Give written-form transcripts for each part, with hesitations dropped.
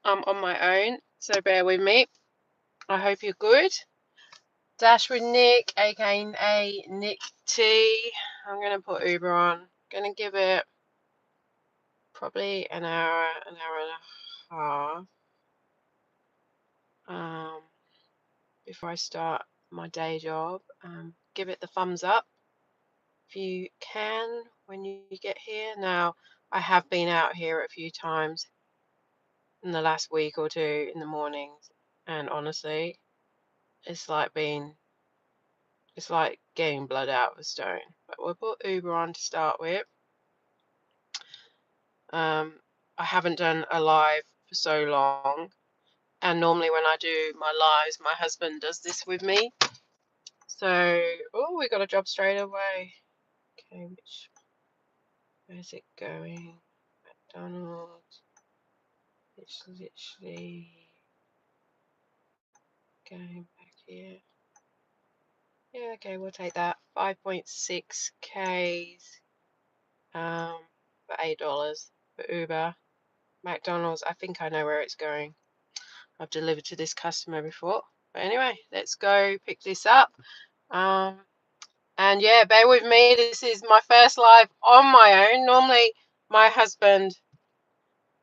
I'm on my own, so bear with me. I hope you're good. Dash with Nick, aka Nick T. I'm gonna put Uber on. Gonna give it probably an hour and a half before I start my day job. Give it the thumbs up if you can when you get here. Now, I have been out here a few times in the last week or two in the mornings, and honestly, it's like getting blood out of a stone. But we'll put Uber on to start with. I haven't done a live for so long, and normally when I do my lives, my husband does this with me. So, oh, we got a job straight away. Okay, where's it going? McDonald's. It's literally going back here. Yeah, okay, we'll take that. 5.6 Ks for $8 for Uber. McDonald's, I think I know where it's going. I've delivered to this customer before. But anyway, let's go pick this up. And yeah, bear with me. This is my first live on my own. Normally, my husband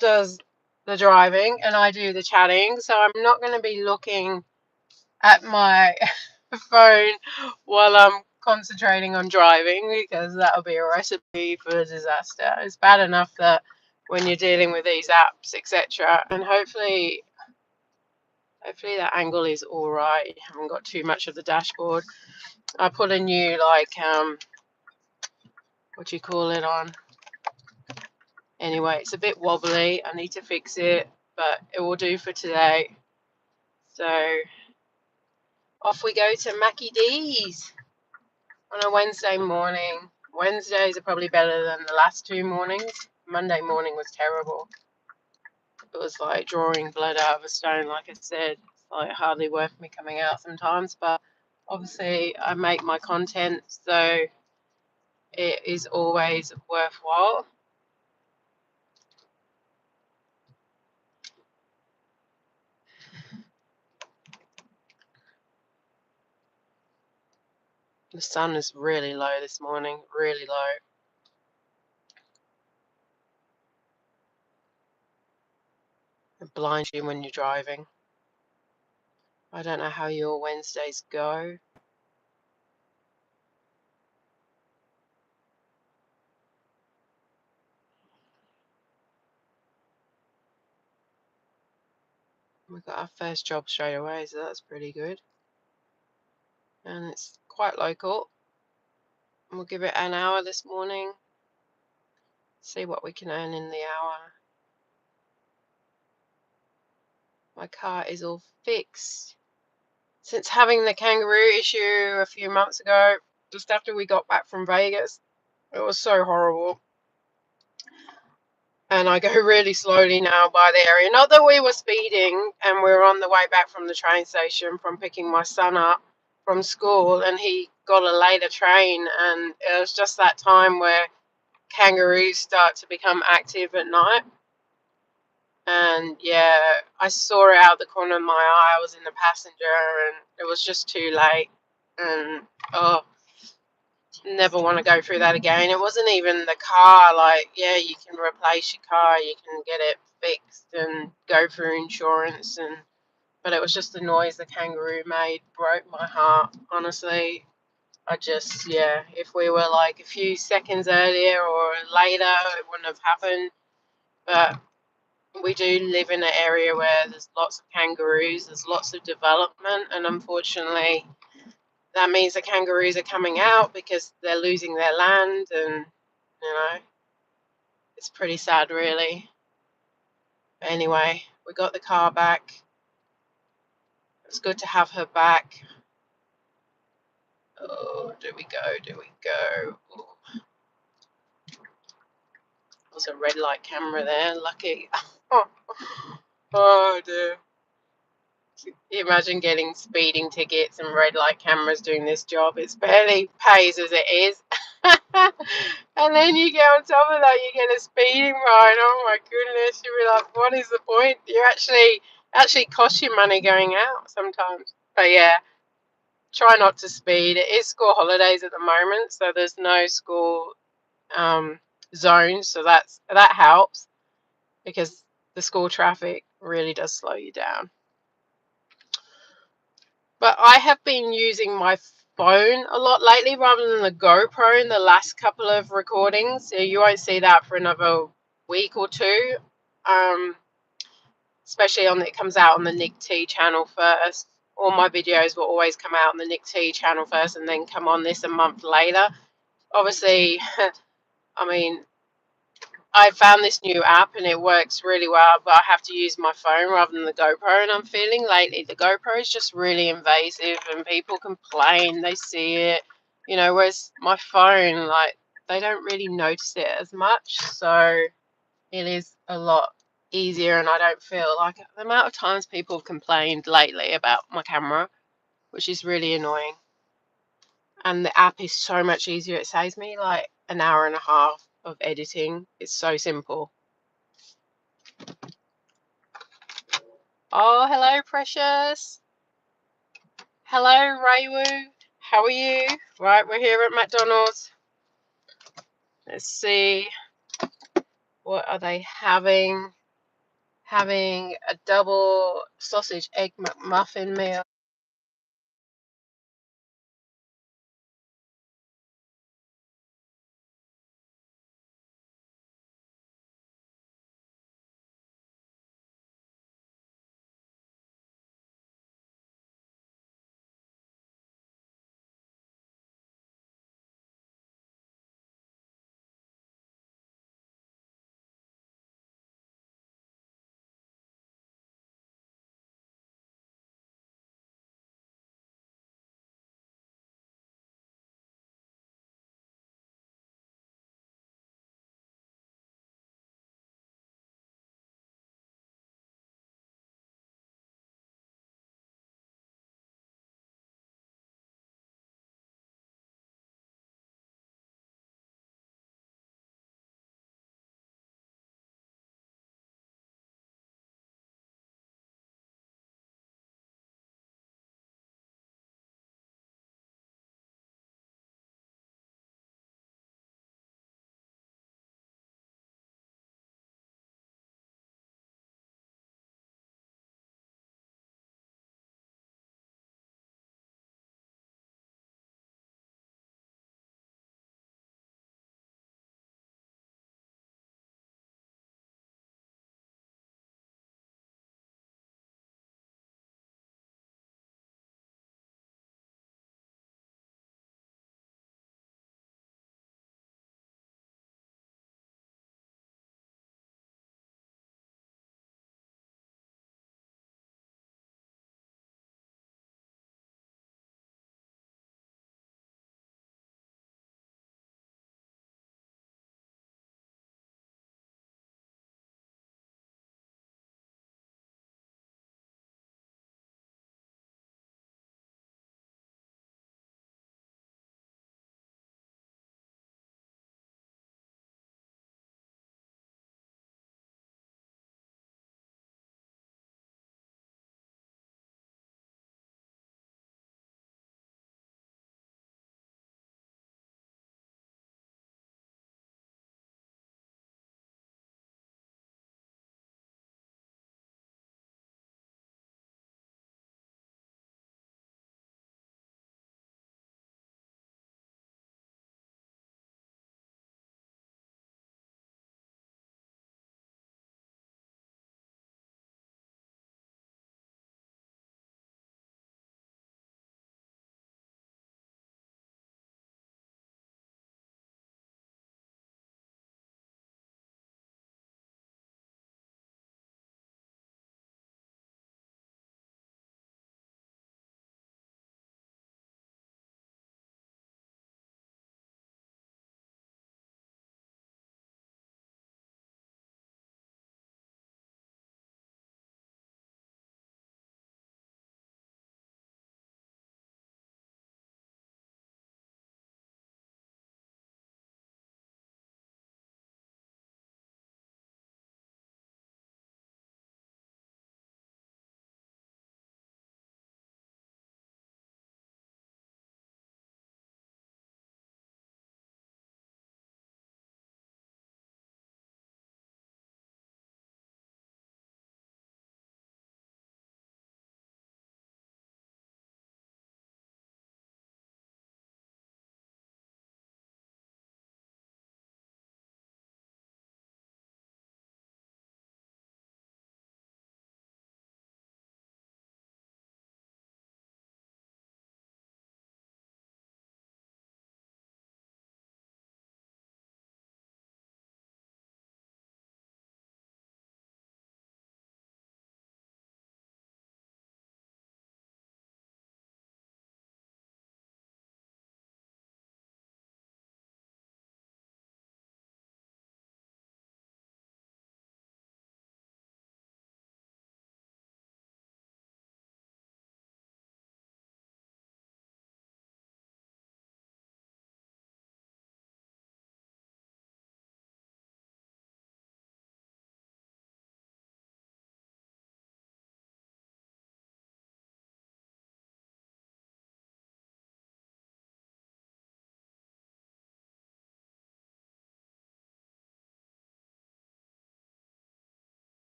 does the driving and I do the chatting. So I'm not going to be looking at my phone while I'm concentrating on driving, because that'll be a recipe for a disaster. It's bad enough that when you're dealing with these apps, etc. And hopefully that angle is all right. You haven't got too much of the dashboard. I put a new what do you call it on. Anyway, it's a bit wobbly. I need to fix it, but it will do for today. So off we go to Mackie D's on a Wednesday morning. Wednesdays are probably better than the last two mornings. Monday morning was terrible. It was like drawing blood out of a stone, like I said. It's like hardly worth me coming out sometimes, but obviously I make my content, so it is always worthwhile. The sun is really low this morning, really low. It blinds you when you're driving. I don't know how your Wednesdays go. We got our first job straight away, so that's pretty good. And it's quite local. We'll give it an hour this morning. See what we can earn in the hour. My car is all fixed. Since having the kangaroo issue a few months ago, just after we got back from Vegas, it was so horrible. And I go really slowly now by the area. Not that we were speeding, and we were on the way back from the train station from picking my son up from school, and he got a later train, and it was just that time where kangaroos start to become active at night. And yeah, I saw it out the corner of my eye. I was in the passenger, and it was just too late. And oh, never want to go through that again. It wasn't even the car. Like, yeah, you can replace your car, you can get it fixed and go through insurance, but it was just the noise the kangaroo made broke my heart. Honestly, yeah, if we were like a few seconds earlier or later, it wouldn't have happened. But we do live in an area where there's lots of kangaroos, there's lots of development, and unfortunately that means the kangaroos are coming out because they're losing their land, and it's pretty sad, really. But anyway, we got the car back. It's good to have her back. Oh, do we go? Oh, there's a red light camera there, lucky. Oh dear. Can you imagine getting speeding tickets and red light cameras doing this job? It's barely pays as it is. And then you get on top of that, you get a speeding fine. Oh my goodness, you'll be like, what is the point? You actually cost you money going out sometimes. But yeah, try not to speed. It is school holidays at the moment, so there's no school zones, so that helps because the school traffic really does slow you down. But I have been using my phone a lot lately rather than the GoPro in the last couple of recordings. So you won't see that for another week or two. Especially it comes out on the Nick T channel first. All my videos will always come out on the Nick T channel first and then come on this a month later. Obviously, I mean, I found this new app and it works really well, but I have to use my phone rather than the GoPro. And I'm feeling lately the GoPro is just really invasive and people complain, they see it, whereas my phone, like, they don't really notice it as much. So it is a lot easier and I don't feel like the amount of times people have complained lately about my camera, which is really annoying. And the app is so much easier. It saves me like an hour and a half of editing. It's so simple. Oh, hello, Precious. Hello, Raywu. How are you? Right, we're here at McDonald's. Let's see. What are they having? Having a double sausage egg McMuffin meal.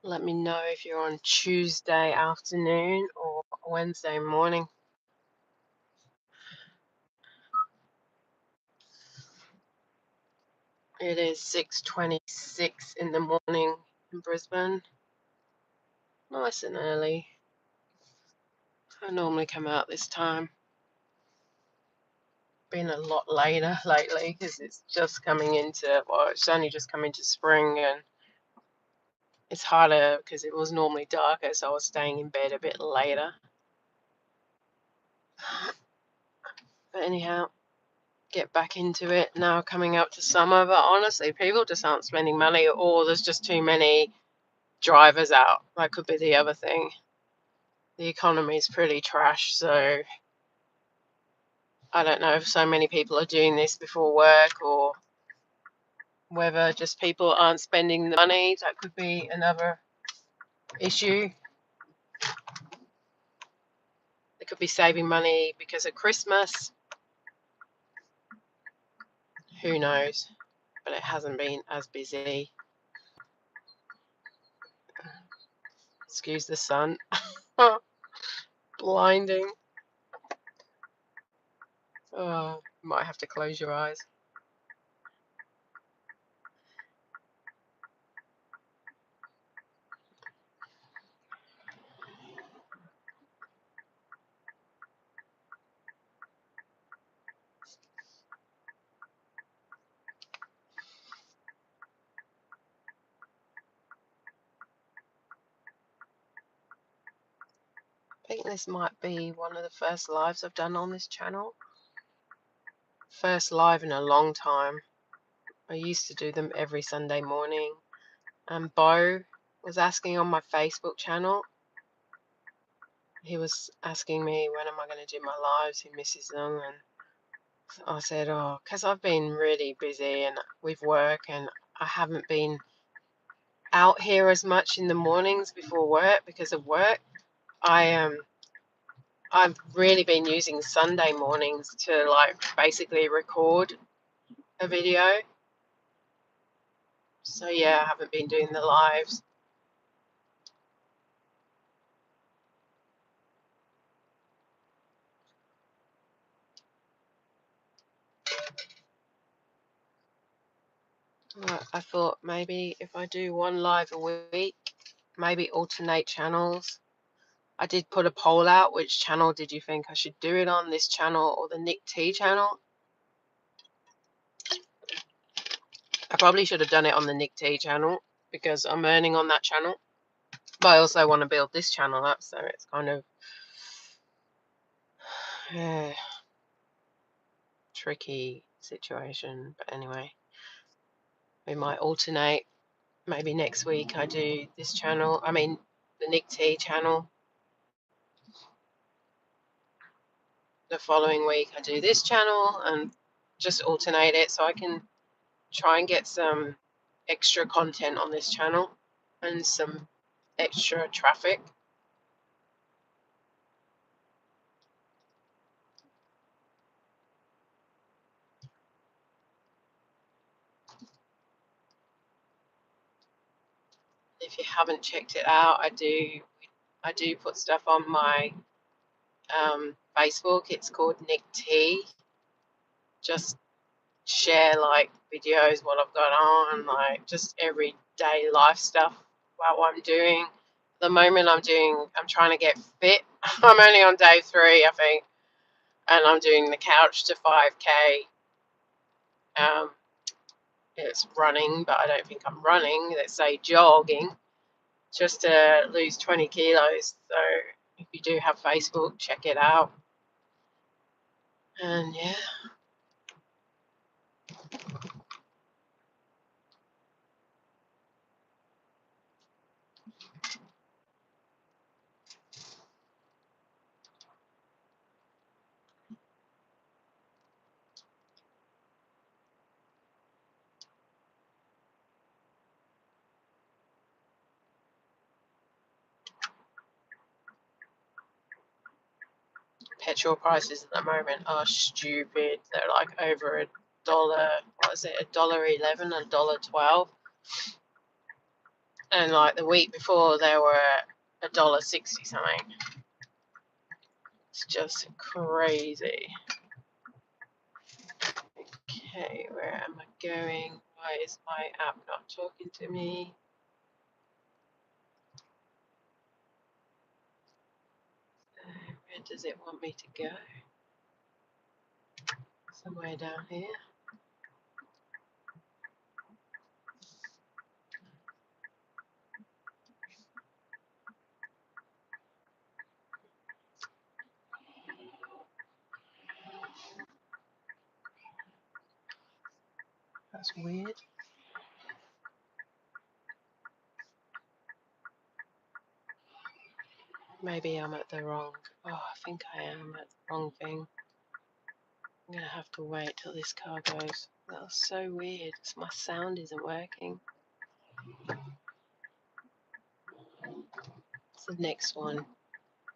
Let me know if you're on Tuesday afternoon or Wednesday morning. It is 6:26 in the morning in Brisbane. Nice and early. I normally come out this time. Been a lot later lately because it's just coming into, well, it's only just come into spring, and it's harder because it was normally darker, so I was staying in bed a bit later. But anyhow, get back into it now coming up to summer. But honestly, people just aren't spending money, or there's just too many drivers out. That could be the other thing. The economy's pretty trash, so I don't know if so many people are doing this before work, or whether just people aren't spending the money. That could be another issue. They could be saving money because of Christmas. Who knows? But it hasn't been as busy. Excuse the sun. Blinding. Oh, might have to close your eyes. I think this might be one of the first lives I've done on this channel. First live in a long time. I used to do them every Sunday morning. And Bo was asking on my Facebook channel. He was asking me, when am I going to do my lives? He misses them. And I said, oh, because I've been really busy and with work, and I haven't been out here as much in the mornings before work because of work. I've really been using Sunday mornings to like basically record a video. So yeah, I haven't been doing the lives. I thought maybe if I do one live a week, maybe alternate channels. I did put a poll out, which channel did you think I should do it on, this channel or the Nick T channel? I probably should have done it on the Nick T channel because I'm earning on that channel. But I also want to build this channel up, so it's kind of tricky situation. But anyway, we might alternate. Maybe next week I do this channel, the Nick T channel. The following week I do this channel, and just alternate it so I can try and get some extra content on this channel and some extra traffic. If you haven't checked it out, I do put stuff on my Facebook. It's called Nick T. Just share like videos, what I've got on, like just everyday life stuff about what I'm doing. At the moment I'm trying to get fit. I'm only on day 3, I think, and I'm doing the couch to 5K. It's running, but I don't think I'm running. Let's say jogging, just to lose 20 kilos. So if you do have Facebook, check it out. And yeah. Petrol prices at the moment are stupid. They're like over $1. What is it? $1.11, $1.12. And like the week before, they were $1.60 something. It's just crazy. Okay, where am I going? Why is my app not talking to me? Where does it want me to go? Somewhere down here. That's weird. Maybe I'm at the wrong. Oh, I think I am at the wrong thing. I'm gonna have to wait till this car goes. That was so weird. My sound isn't working. It's the next one.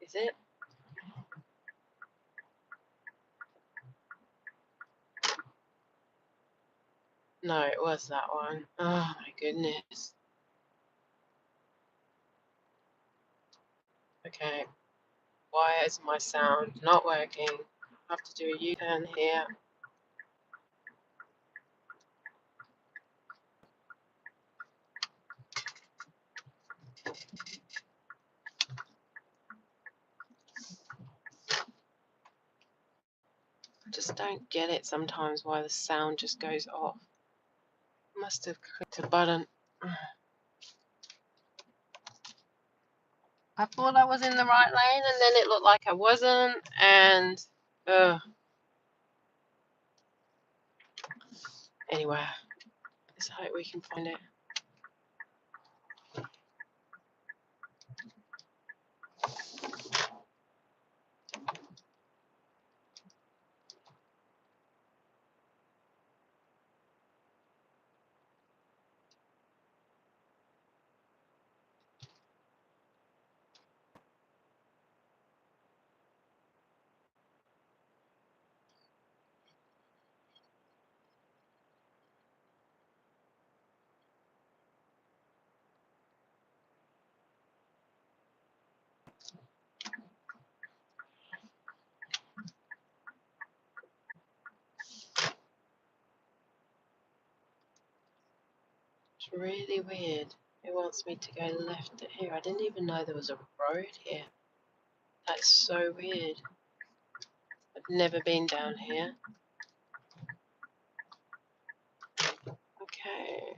Is it? No, it was that one. Oh my goodness. Okay. Why is my sound not working? I have to do a U-turn here. I just don't get it sometimes why the sound just goes off. Must have clicked a button. I thought I was in the right lane and then it looked like I wasn't, and anyway, let's hope we can find it. It's really weird. It wants me to go left here. I didn't even know there was a road here. That's so weird. I've never been down here. Okay.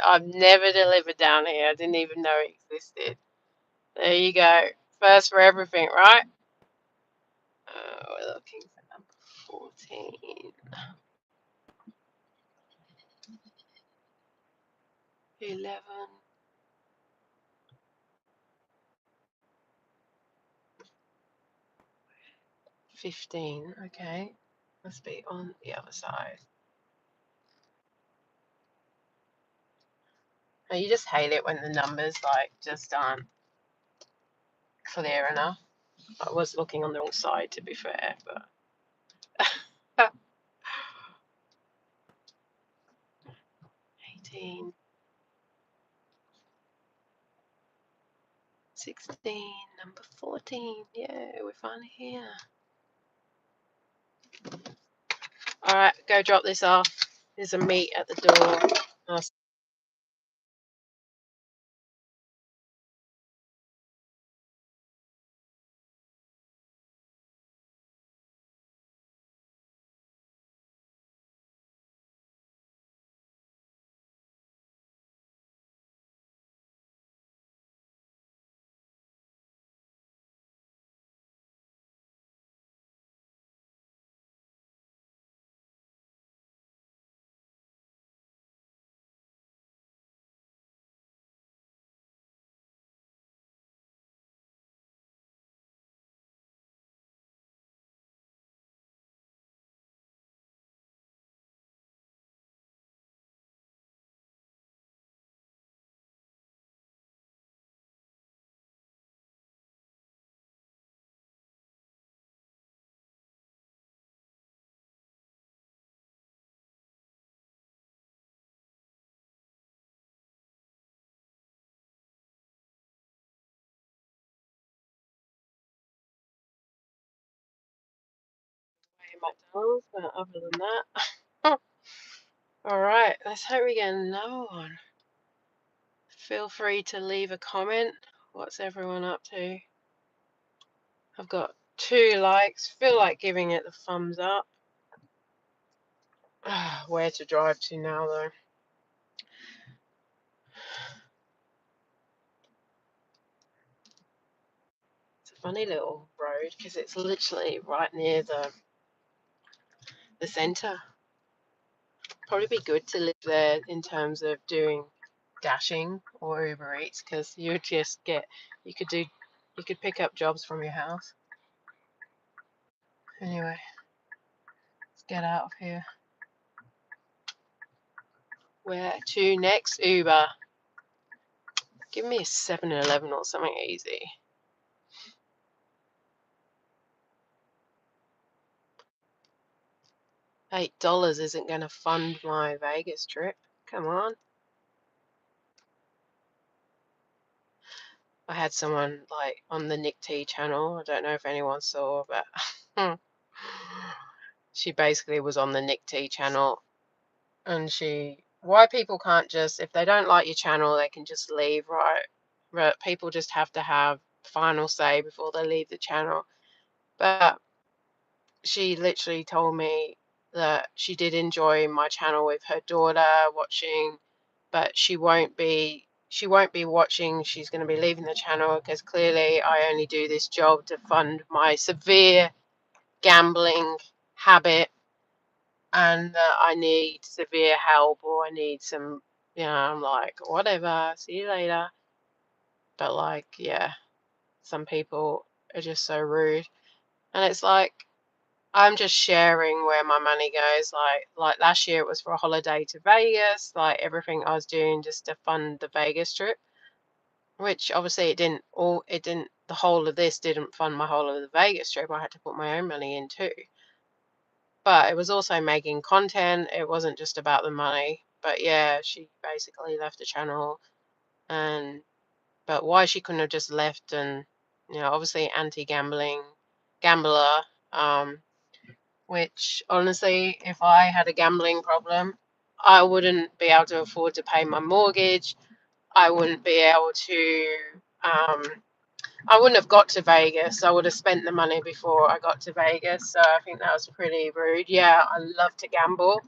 I've never delivered down here. I didn't even know it existed. There you go. First for everything, right? We're looking for number 14. 11. 15. Okay. Must be on the other side. Oh, you just hate it when the numbers like just aren't clear enough. I was looking on the wrong side to be fair, but 18, 16, number 14. Yeah, we're finally here. Alright, go drop this off. There's a meet at the door. I'll McDonald's, but other than that, all right. Let's hope we get another one. Feel free to leave a comment. What's everyone up to? I've got 2 likes. Feel like giving it the thumbs up. Where to drive to now, though? It's a funny little road because it's literally right near the centre. Probably be good to live there in terms of doing dashing or Uber Eats because you would just get you could pick up jobs from your house. Anyway, let's get out of here. Where to next? Uber. Give me a 7-Eleven or something easy. $8 isn't going to fund my Vegas trip. Come on. I had someone like on the Nick T channel. I don't know if anyone saw, but she basically was on the Nick T channel, and why people can't just, if they don't like your channel, they can just leave, right? But people just have to have final say before they leave the channel. But she literally told me that she did enjoy my channel with her daughter watching, but she won't be watching. She's going to be leaving the channel because clearly I only do this job to fund my severe gambling habit, and I need severe help, or I need some, I'm like, whatever, see you later. But like, yeah, some people are just so rude, and it's like, I'm just sharing where my money goes. Like last year it was for a holiday to Vegas, like everything I was doing just to fund the Vegas trip, which obviously the whole of this didn't fund my whole of the Vegas trip. I had to put my own money in too. But it was also making content. It wasn't just about the money. But yeah, she basically left the channel, but why she couldn't have just left, and obviously anti-gambling gambler, which honestly, if I had a gambling problem, I wouldn't be able to afford to pay my mortgage. I wouldn't be able to, I wouldn't have got to Vegas. I would have spent the money before I got to Vegas. So I think that was pretty rude. Yeah, I love to gamble.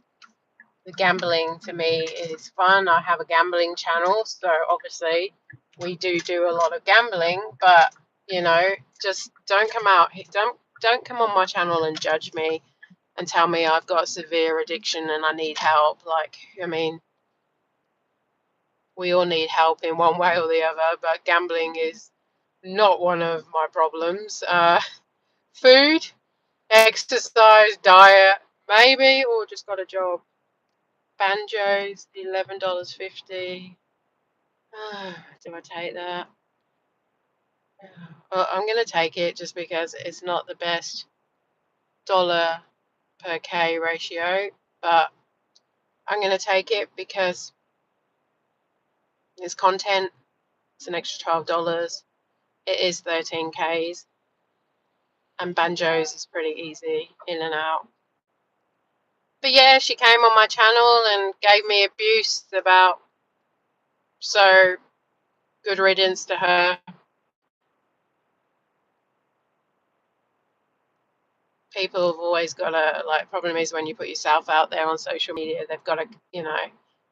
The gambling to me is fun. I have a gambling channel, so obviously we do a lot of gambling, but just don't come on my channel and judge me and tell me I've got severe addiction and I need help. Like, I mean, we all need help in one way or the other, but gambling is not one of my problems. Food, exercise, diet, maybe, or just got a job. Banjos, $11.50. Do I take that? Well, I'm going to take it just because it's not the best dollar per K ratio, but I'm going to take it because it's content. It's an extra $12. It is 13 Ks, and Banjos is pretty easy in and out. But yeah, she came on my channel and gave me abuse about, so good riddance to her. People have always got to, like, problem is when you put yourself out there on social media, they've got to,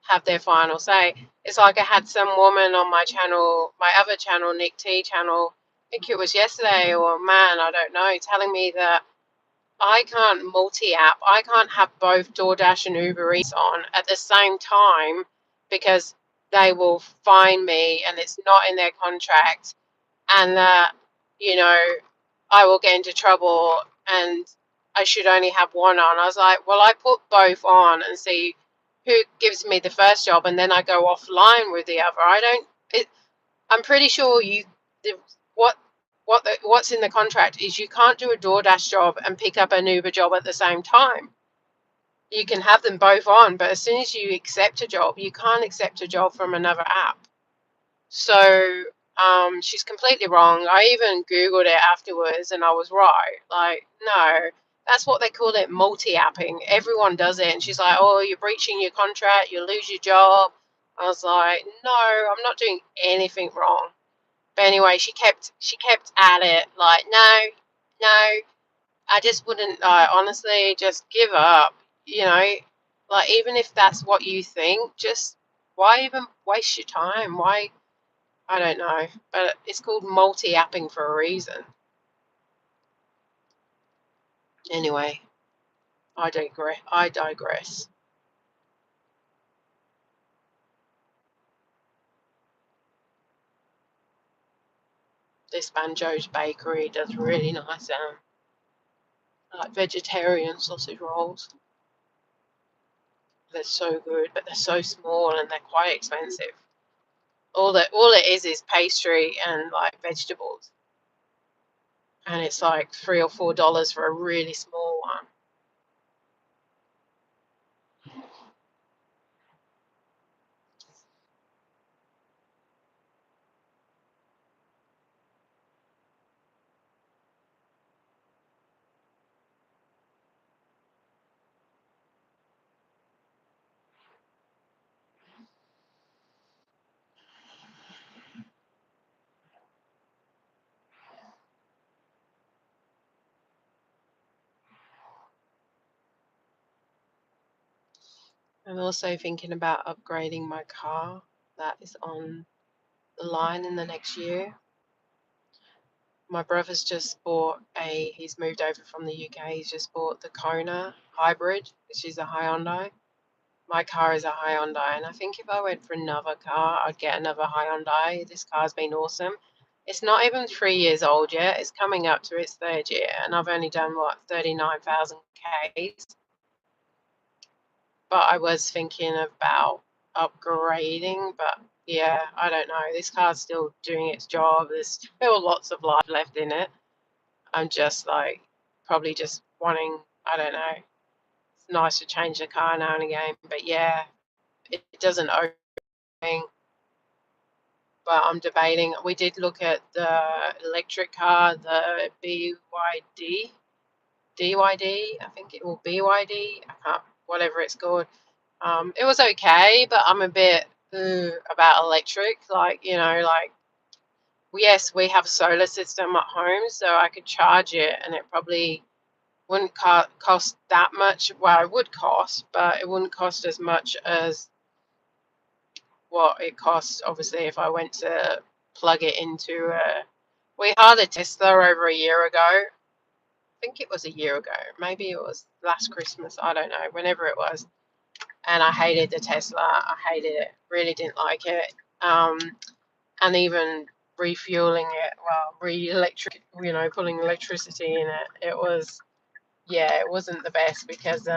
have their final say. It's like I had some woman on my channel, my other channel, Nick T channel, I think it was yesterday, or man, I don't know, telling me that I can't multi-app. I can't have both DoorDash and UberEats on at the same time because they will fine me and it's not in their contract, and that, I will get into trouble and I should only have one on. I was like, well, I put both on and see who gives me the first job, and then I go offline with the other. I'm pretty sure what's in the contract is you can't do a DoorDash job and pick up an Uber job at the same time. You can have them both on, but as soon as you accept a job, you can't accept a job from another app. So she's completely wrong. I even Googled it afterwards and I was right. Like, no, That's what they call it, multi-apping. Everyone does it. And she's like, oh, you're breaching your contract, you'll lose your job. I was like, no, I'm not doing anything wrong. But anyway, she kept at it, like, no, I just wouldn't, honestly, just give up, you know, like, even if that's what you think, just, why even waste your time? Why, I don't know, but it's called multi-apping for a reason. Anyway, I digress. This Banjo's Bakery does really nice, like vegetarian sausage rolls. They're so good, but they're so small and they're quite expensive. All it is pastry and like vegetables, and it's like $3 or $4 for a really small one. I'm also thinking about upgrading my car that is on the line in the next year. My brother's just bought he's moved over from the UK, he's just bought the Kona hybrid, which is a Hyundai. My car is a Hyundai, and I think if I went for another car, I'd get another Hyundai. This car's been awesome. It's not even 3 years old yet. It's coming up to its third year, and I've only done, what, 39,000 Ks. But I was thinking about upgrading, but yeah, I don't know. This car's still doing its job. There's still lots of life left in it. I'm just like, probably just wanting, I don't know. It's nice to change the car now and again, but yeah, it doesn't open. But I'm debating. We did look at the electric car, the DYD, I think it will BYD. I can't, whatever it's called. It was okay, but I'm a bit about electric. Like, you know, like, yes, we have a solar system at home, so I could charge it, and it probably wouldn't cost that much. Well, it would cost, but it wouldn't cost as much as what it costs, obviously, if I went to plug it into a. We had a Tesla over a year ago. I think it was a year ago. Maybe it was last Christmas. I don't know. Whenever it was, and I hated the Tesla. I hated it. Really didn't like it. And even refueling it, well, putting electricity in it. It was, yeah, it wasn't the best because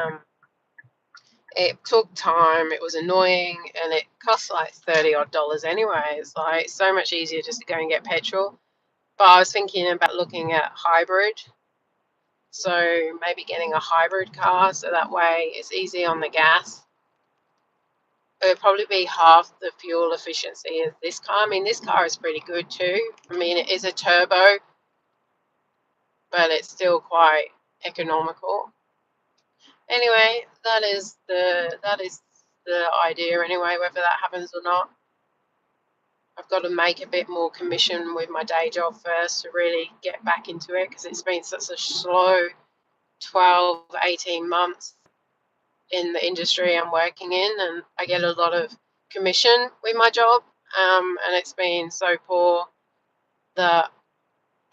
it took time. It was annoying, and it cost like $30 odd anyway. It's like so much easier just to go and get petrol. But I was thinking about looking at hybrid. So maybe getting a hybrid car so that way it's easy on the gas. It would probably be half the fuel efficiency of this car. I mean, this car is pretty good too. I mean, it is a turbo, but it's still quite economical. Anyway, that is the idea anyway, whether that happens or not. I've got to make a bit more commission with my day job first to really get back into it, because it's been such a slow 12, 18 months in the industry I'm working in, and I get a lot of commission with my job, and it's been so poor that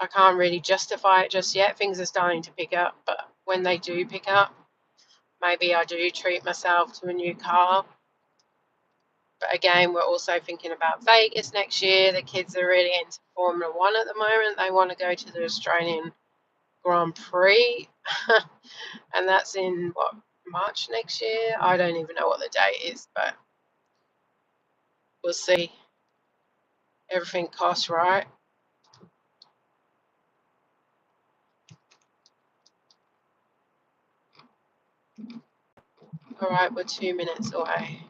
I can't really justify it just yet. Things are starting to pick up, but when they do pick up, maybe I do treat myself to a new car. But again, we're also thinking about Vegas next year. The kids are really into Formula One at the moment. They want to go to the Australian Grand Prix, and that's in what, March next year? I don't even know what the date is, but we'll see. Everything costs, right? All right, we're 2 minutes away.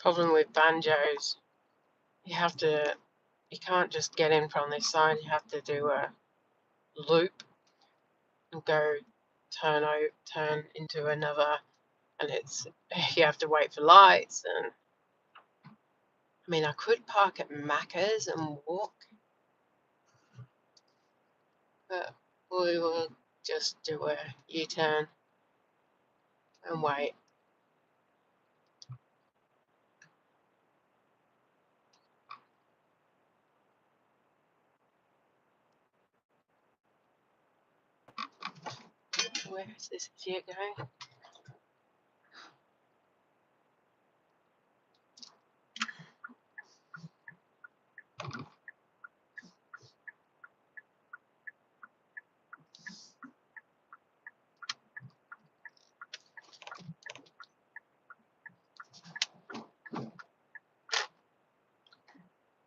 Problem with banjos, you can't just get in from this side. You have to do a loop and go turn into another, and you have to wait for lights. And I mean, I could park at Macca's and walk, but we will just do a U-turn and wait. Where is this idiot going?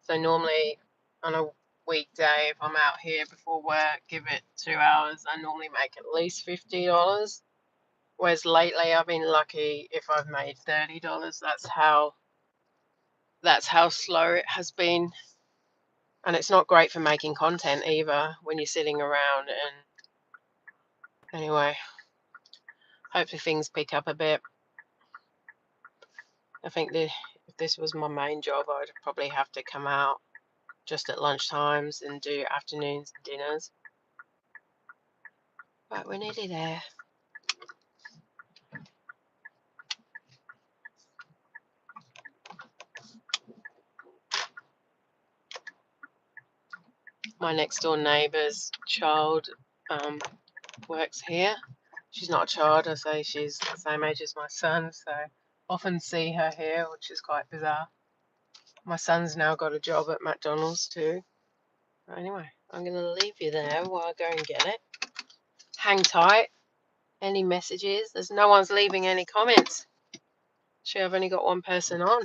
So normally on a weekday, if I'm out here before work, give it 2 hours, I normally make at least $50. Whereas lately I've been lucky if I've made $30. That's how slow it has been. And it's not great for making content either when you're sitting around. And anyway, hopefully things pick up a bit. I think if this was my main job, I would probably have to come out just at lunch times and do afternoons and dinners. But we're nearly there. My next door neighbour's child works here. She's not a child, I say she's the same age as my son, so often see her here, which is quite bizarre. My son's now got a job at McDonald's too. Anyway, I'm going to leave you there while I go and get it. Hang tight. Any messages? There's no one's leaving any comments. Actually, I've only got one person on.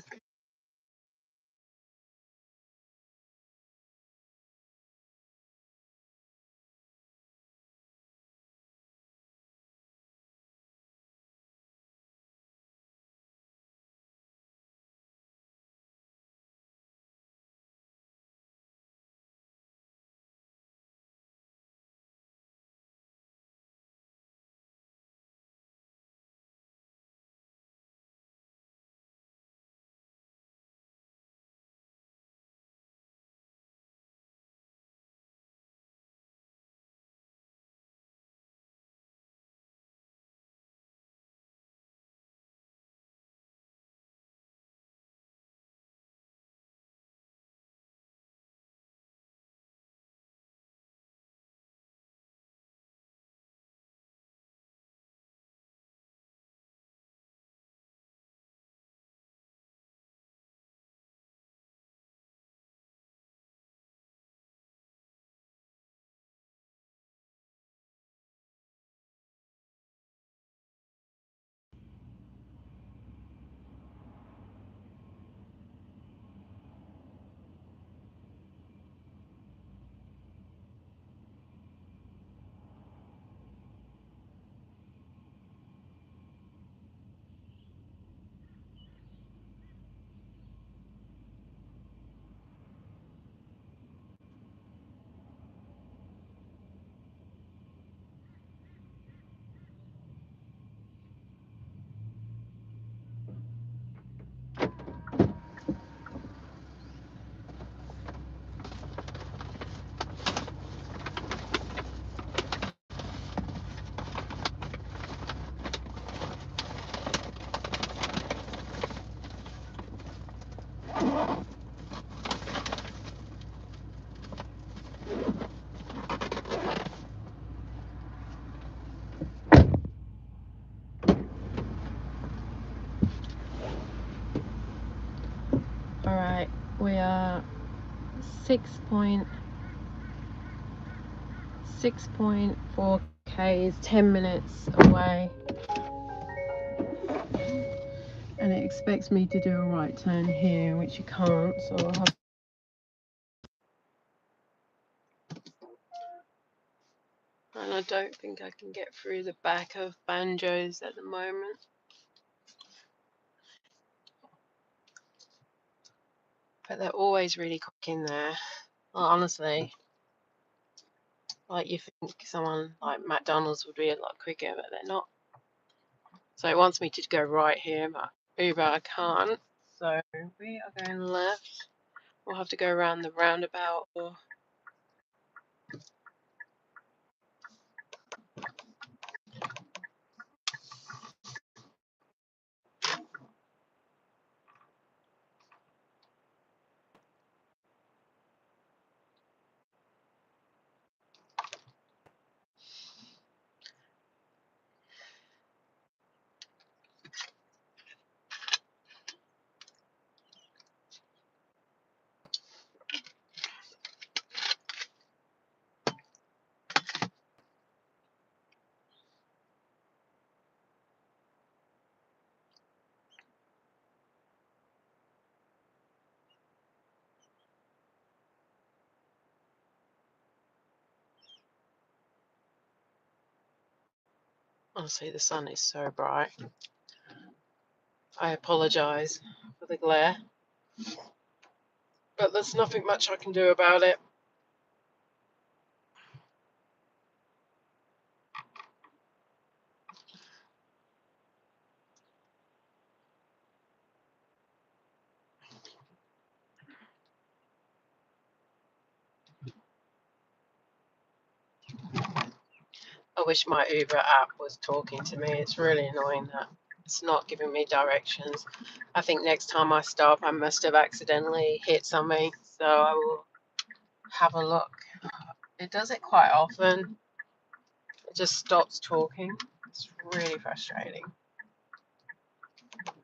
Alright, we are 6.4 k's, 10 minutes away, and it expects me to do a right turn here, which you can't, so I'll have. And I don't think I can get through the back of Banjo's at the moment. But they're always really quick in there. Well, honestly, like you think someone like McDonald's would be a lot quicker, but they're not. So it wants me to go right here, but Uber I can't. So we are going left. We'll have to go around the roundabout. Or honestly, the sun is so bright. I apologise for the glare, but there's nothing much I can do about it. I wish my Uber app was talking to me. It's really annoying that it's not giving me directions. I think next time I stop, I must have accidentally hit something, so I will have a look. It does it quite often. It just stops talking. It's really frustrating.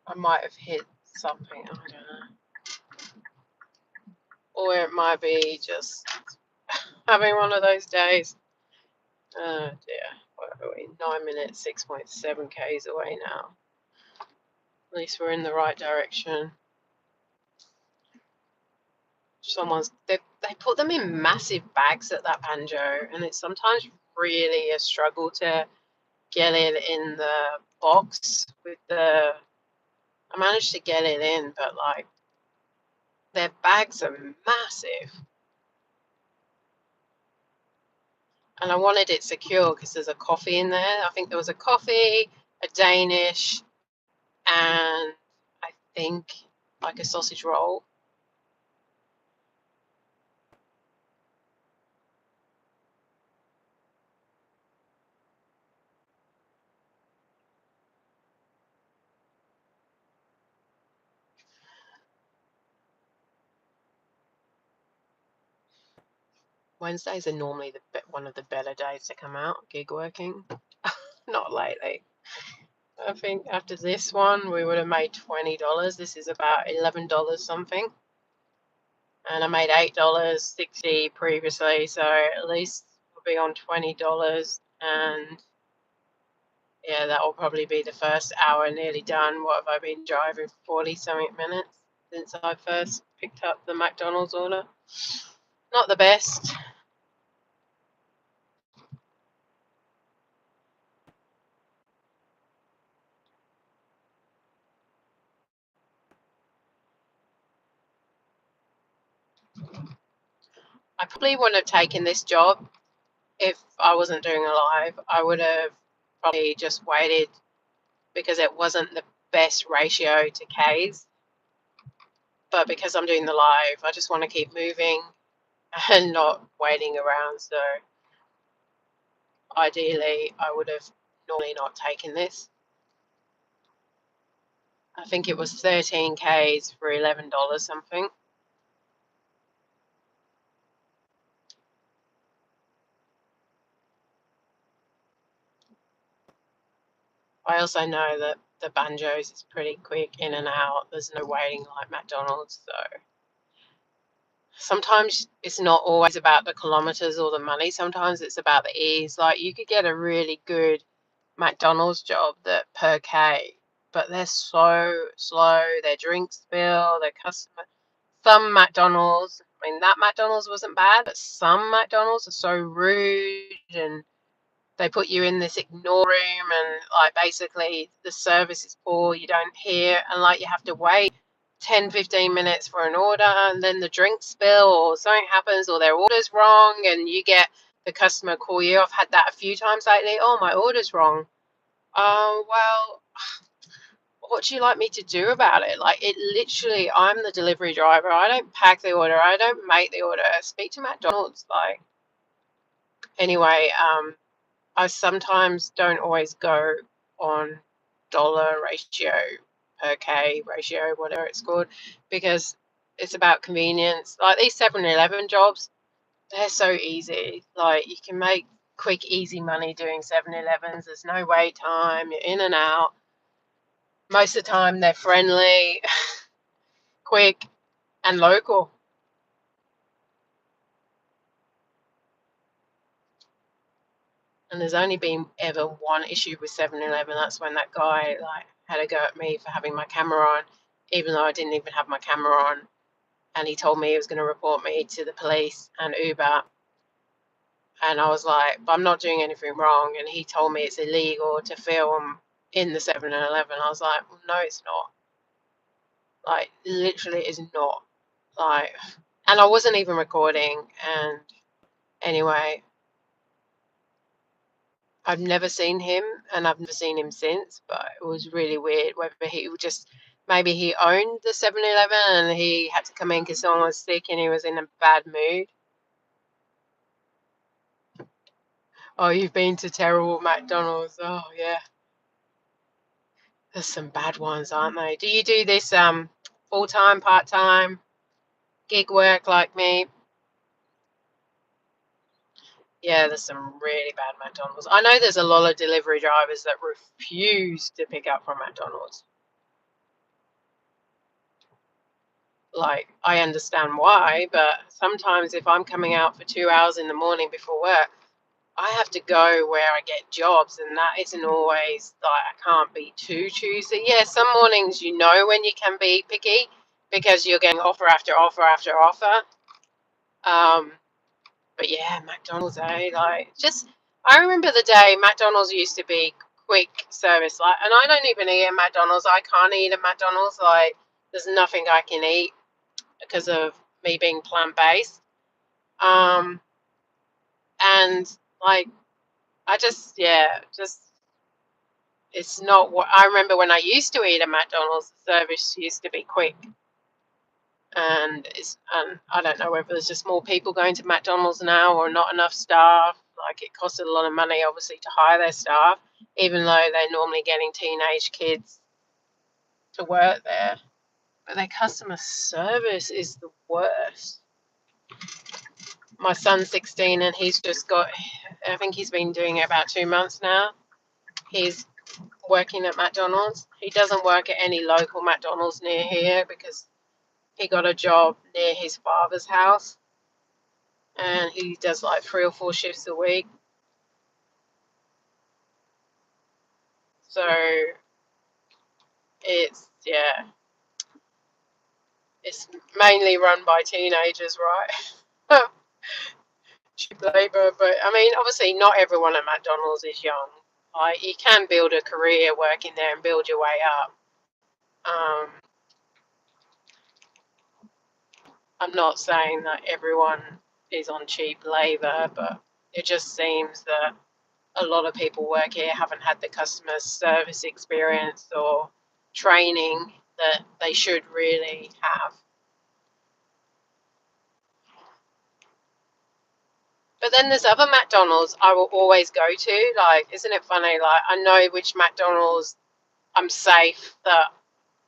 I might have hit something, I don't know. Or it might be just having one of those days. Oh dear. What are we? 9 minutes, 6.7 k's away now. At least we're in the right direction. They put them in massive bags at that banjo, and it's sometimes really a struggle to get it in the box with the. I managed to get it in, but like their bags are massive, and I wanted it secure because there's a coffee in there. I think there was a coffee, a Danish, and I think like a sausage roll. Wednesdays are normally one of the better days to come out gig working. Not lately. I think after this one, we would have made $20. This is about $11 something. And I made $8.60 previously, so at least we'll be on $20. And yeah, that will probably be the first hour nearly done. What have I been driving? 40 something minutes since I first picked up the McDonald's order. Not the best. I probably wouldn't have taken this job if I wasn't doing a live. I would have probably just waited because it wasn't the best ratio to K's. But because I'm doing the live, I just want to keep moving and not waiting around. So ideally, I would have normally not taken this. I think it was 13 Ks for $11 something. I also know that the banjos is pretty quick in and out. There's no waiting like McDonald's. So sometimes it's not always about the kilometers or the money. Sometimes it's about the ease. Like you could get a really good McDonald's job that per K, but they're so slow. Their drinks spill, their customer. Some McDonald's, I mean, that McDonald's wasn't bad, but some McDonald's are so rude and they put you in this ignore room and like basically the service is poor, you don't hear, and like you have to wait 10-15 minutes for an order, and then the drink spill or something happens or their order's wrong and you get the customer call you. I've had that a few times lately. Oh, my order's wrong. Well, what do you like me to do about it? Like, it literally, I'm the delivery driver. I don't pack the order. I don't make the order. Speak to McDonald's. Like, anyway, I sometimes don't always go on dollar ratio per K ratio, whatever it's called, because it's about convenience. Like these 7-Eleven jobs, they're so easy. Like you can make quick, easy money doing 7-Elevens. There's no wait time. You're in and out. Most of the time, they're friendly, quick, and local. And there's only been ever one issue with 7-Eleven. That's when that guy like had a go at me for having my camera on, even though I didn't even have my camera on. And he told me he was going to report me to the police and Uber. And I was like, but I'm not doing anything wrong. And he told me it's illegal to film in the 7-Eleven. I was like, well, no, it's not. Like, literally, it is not. Like, and I wasn't even recording. And anyway, I've never seen him and I've never seen him since, but it was really weird whether he would just maybe he owned the 7-Eleven and he had to come in because someone was sick and he was in a bad mood. Oh, you've been to terrible McDonald's. Oh, yeah. There's some bad ones, aren't they? Do you do this full-time, part-time, gig work like me? Yeah, there's some really bad McDonald's. I know there's a lot of delivery drivers that refuse to pick up from McDonald's. Like, I understand why, but sometimes if I'm coming out for 2 hours in the morning before work, I have to go where I get jobs, and that isn't always like I can't be too choosy. Yeah, some mornings you know when you can be picky because you're getting offer after offer after offer. But yeah, McDonald's, like just I remember the day McDonald's used to be quick service, like, and I don't even eat at McDonald's. I can't eat at McDonald's. Like, there's nothing I can eat because of me being plant-based. Um, and like I just, yeah, just it's not what I remember when I used to eat at McDonald's. The service used to be quick, and I don't know whether there's just more people going to McDonald's now or not enough staff. Like it costed a lot of money, obviously, to hire their staff, even though they're normally getting teenage kids to work there. But their customer service is the worst. My son's 16 and he's just got, I think he's been doing it about 2 months now. He's working at McDonald's. He doesn't work at any local McDonald's near here because he got a job near his father's house and he does like 3 or 4 shifts a week. So it's, yeah, it's mainly run by teenagers, right? Cheap labour, but I mean, obviously, not everyone at McDonald's is young. Like, you can build a career working there and build your way up. I'm not saying that everyone is on cheap labour, but it just seems that a lot of people work here haven't had the customer service experience or training that they should really have. But then there's other McDonald's I will always go to. Like, isn't it funny? Like, I know which McDonald's I'm safe, that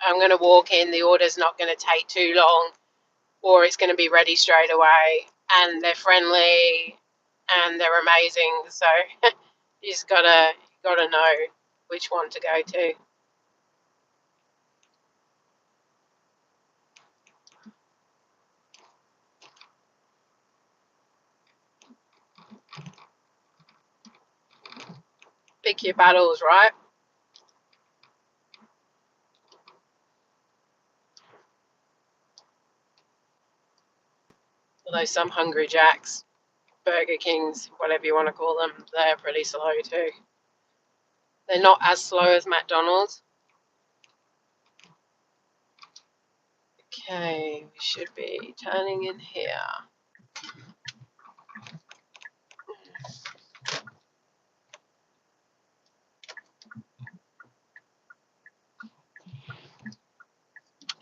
I'm going to walk in, the order's not going to take too long, or it's going to be ready straight away, and they're friendly and they're amazing. So you just gotta know which one to go to. Pick your battles, right? Although some Hungry Jacks, Burger Kings, whatever you want to call them, they're pretty slow too. They're not as slow as McDonald's. Okay, we should be turning in here.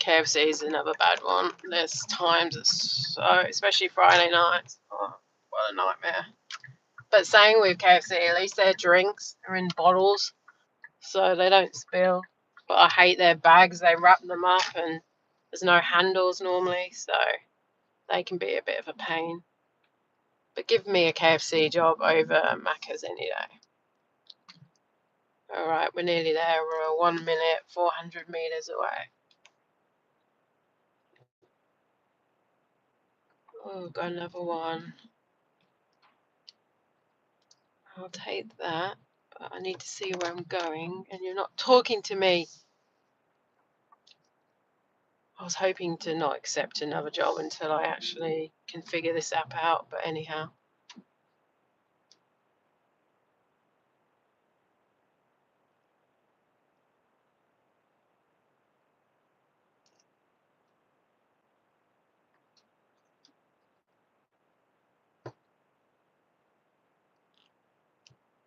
KFC is another bad one. There's times it's so, especially Friday nights. Oh, what a nightmare. But saying with KFC, at least their drinks are in bottles, so they don't spill. But I hate their bags. They wrap them up and there's no handles normally, so they can be a bit of a pain. But give me a KFC job over Macca's any day. All right, we're nearly there. We're 1 minute, 400 meters away. Oh, got another one. I'll take that, but I need to see where I'm going, and you're not talking to me. I was hoping to not accept another job until I actually can figure this app out, but anyhow.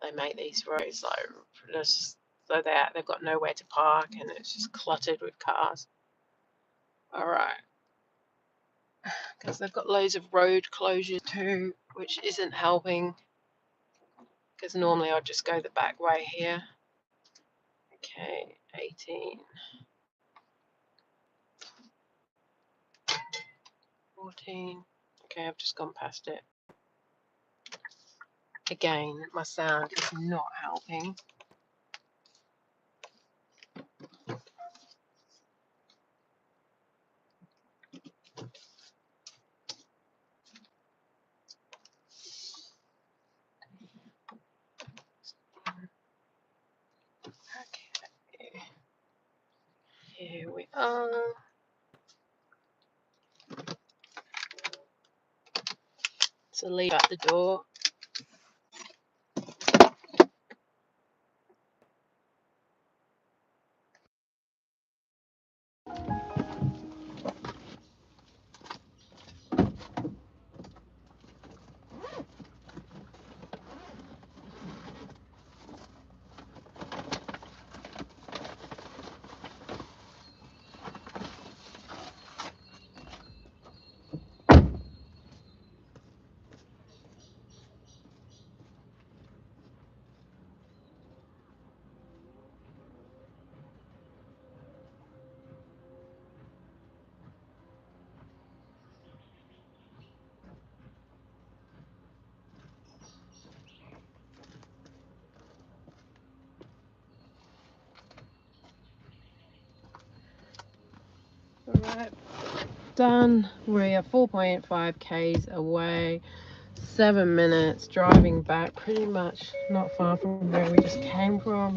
They make these roads like just so they've got nowhere to park, and it's just cluttered with cars. All right, because they've got loads of road closure too, which isn't helping. Because normally I'd just go the back way here. Okay, 18, 14. Okay, I've just gone past it. Again, my sound is not helping. Okay, here we are. So leave at the door. Alright, done. We are 4.5 k's away. 7 minutes driving back, pretty much not far from where we just came from.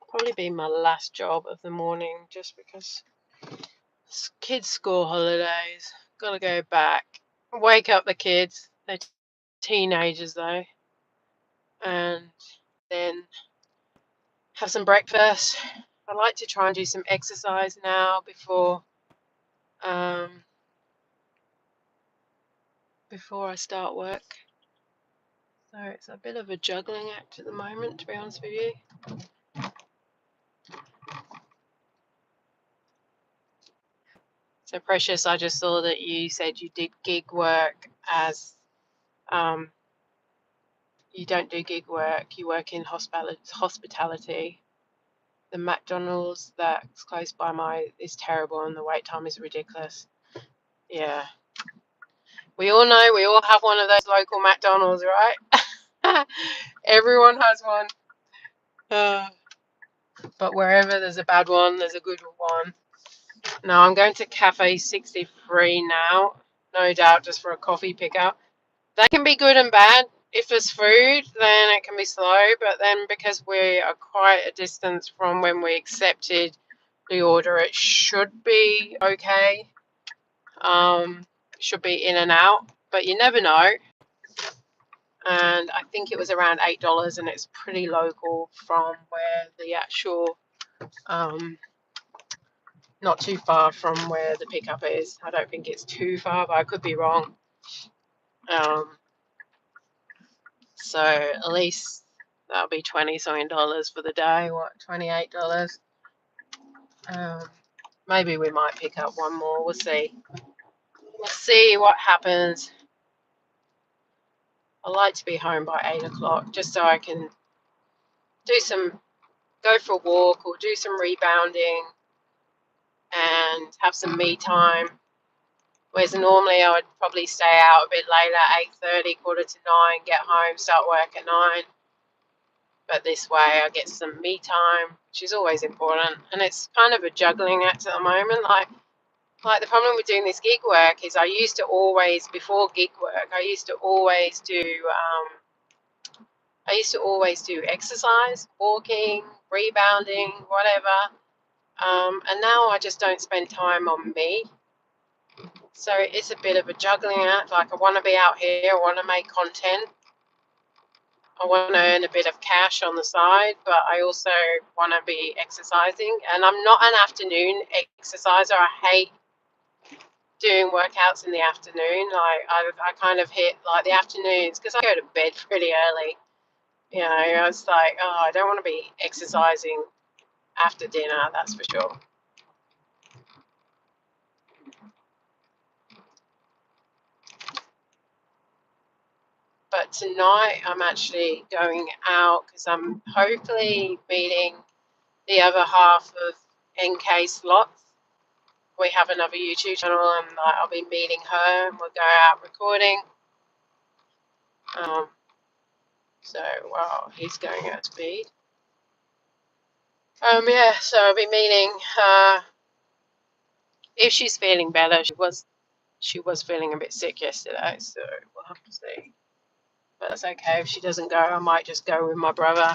Probably be my last job of the morning, just because kids' school holidays. Gotta go back, wake up the kids. They're teenagers though, and then have some breakfast. I like to try and do some exercise now before I start work. So it's a bit of a juggling act at the moment, to be honest with you. So Precious, I just saw that you said you did gig work as you don't do gig work, you work in hospitality. The McDonald's that's close by is terrible and the wait time is ridiculous. Yeah. We all know we all have one of those local McDonald's, right? Everyone has one. But wherever there's a bad one, there's a good one. Now I'm going to Cafe 63 now, no doubt just for a coffee pickup. That can be good and bad. If there's food, then it can be slow, but then because we are quite a distance from when we accepted the order, it should be okay. Should be in and out, but you never know. And I think it was around $8, and it's pretty local from where the actual not too far from where the pickup is. I don't think it's too far, but I could be wrong. So at least that'll be $20 something for the day. What, $28? Maybe we might pick up one more. We'll see. We'll see what happens. I like to be home by 8 o'clock just so I can go for a walk or do some rebounding and have some me time. Whereas normally I would probably stay out a bit later, 8:30, 8:45, get home, start work at 9. But this way I get some me time, which is always important. And it's kind of a juggling act at the moment. Like the problem with doing this gig work is before gig work, I used to always do exercise, walking, rebounding, whatever. And now I just don't spend time on me. So it's a bit of a juggling act. Like I want to be out here, I want to make content, I want to earn a bit of cash on the side, but I also want to be exercising. And I'm not an afternoon exerciser. I hate doing workouts in the afternoon. Like I kind of hit like the afternoons because I go to bed pretty early. You know, I was like, oh, I don't want to be exercising after dinner, that's for sure. But tonight I'm actually going out because I'm hopefully meeting the other half of NK Slots. We have another YouTube channel and I'll be meeting her and we'll go out recording. Well, he's going at speed. Yeah, so I'll be meeting her if she's feeling better. She was feeling a bit sick yesterday, so we'll have to see. But that's okay. If she doesn't go, I might just go with my brother.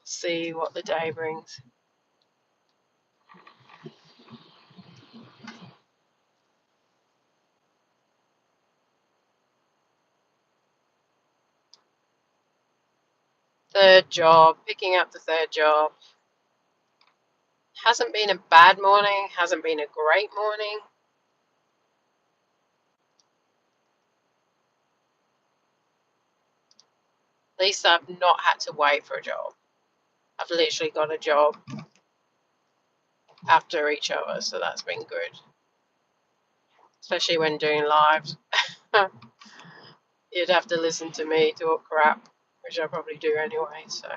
See what the day brings. Picking up the third job. Hasn't been a bad morning, hasn't been a great morning. At least I've not had to wait for a job. I've literally got a job after each other, so that's been good. Especially when doing lives. You'd have to listen to me talk crap, which I probably do anyway, so.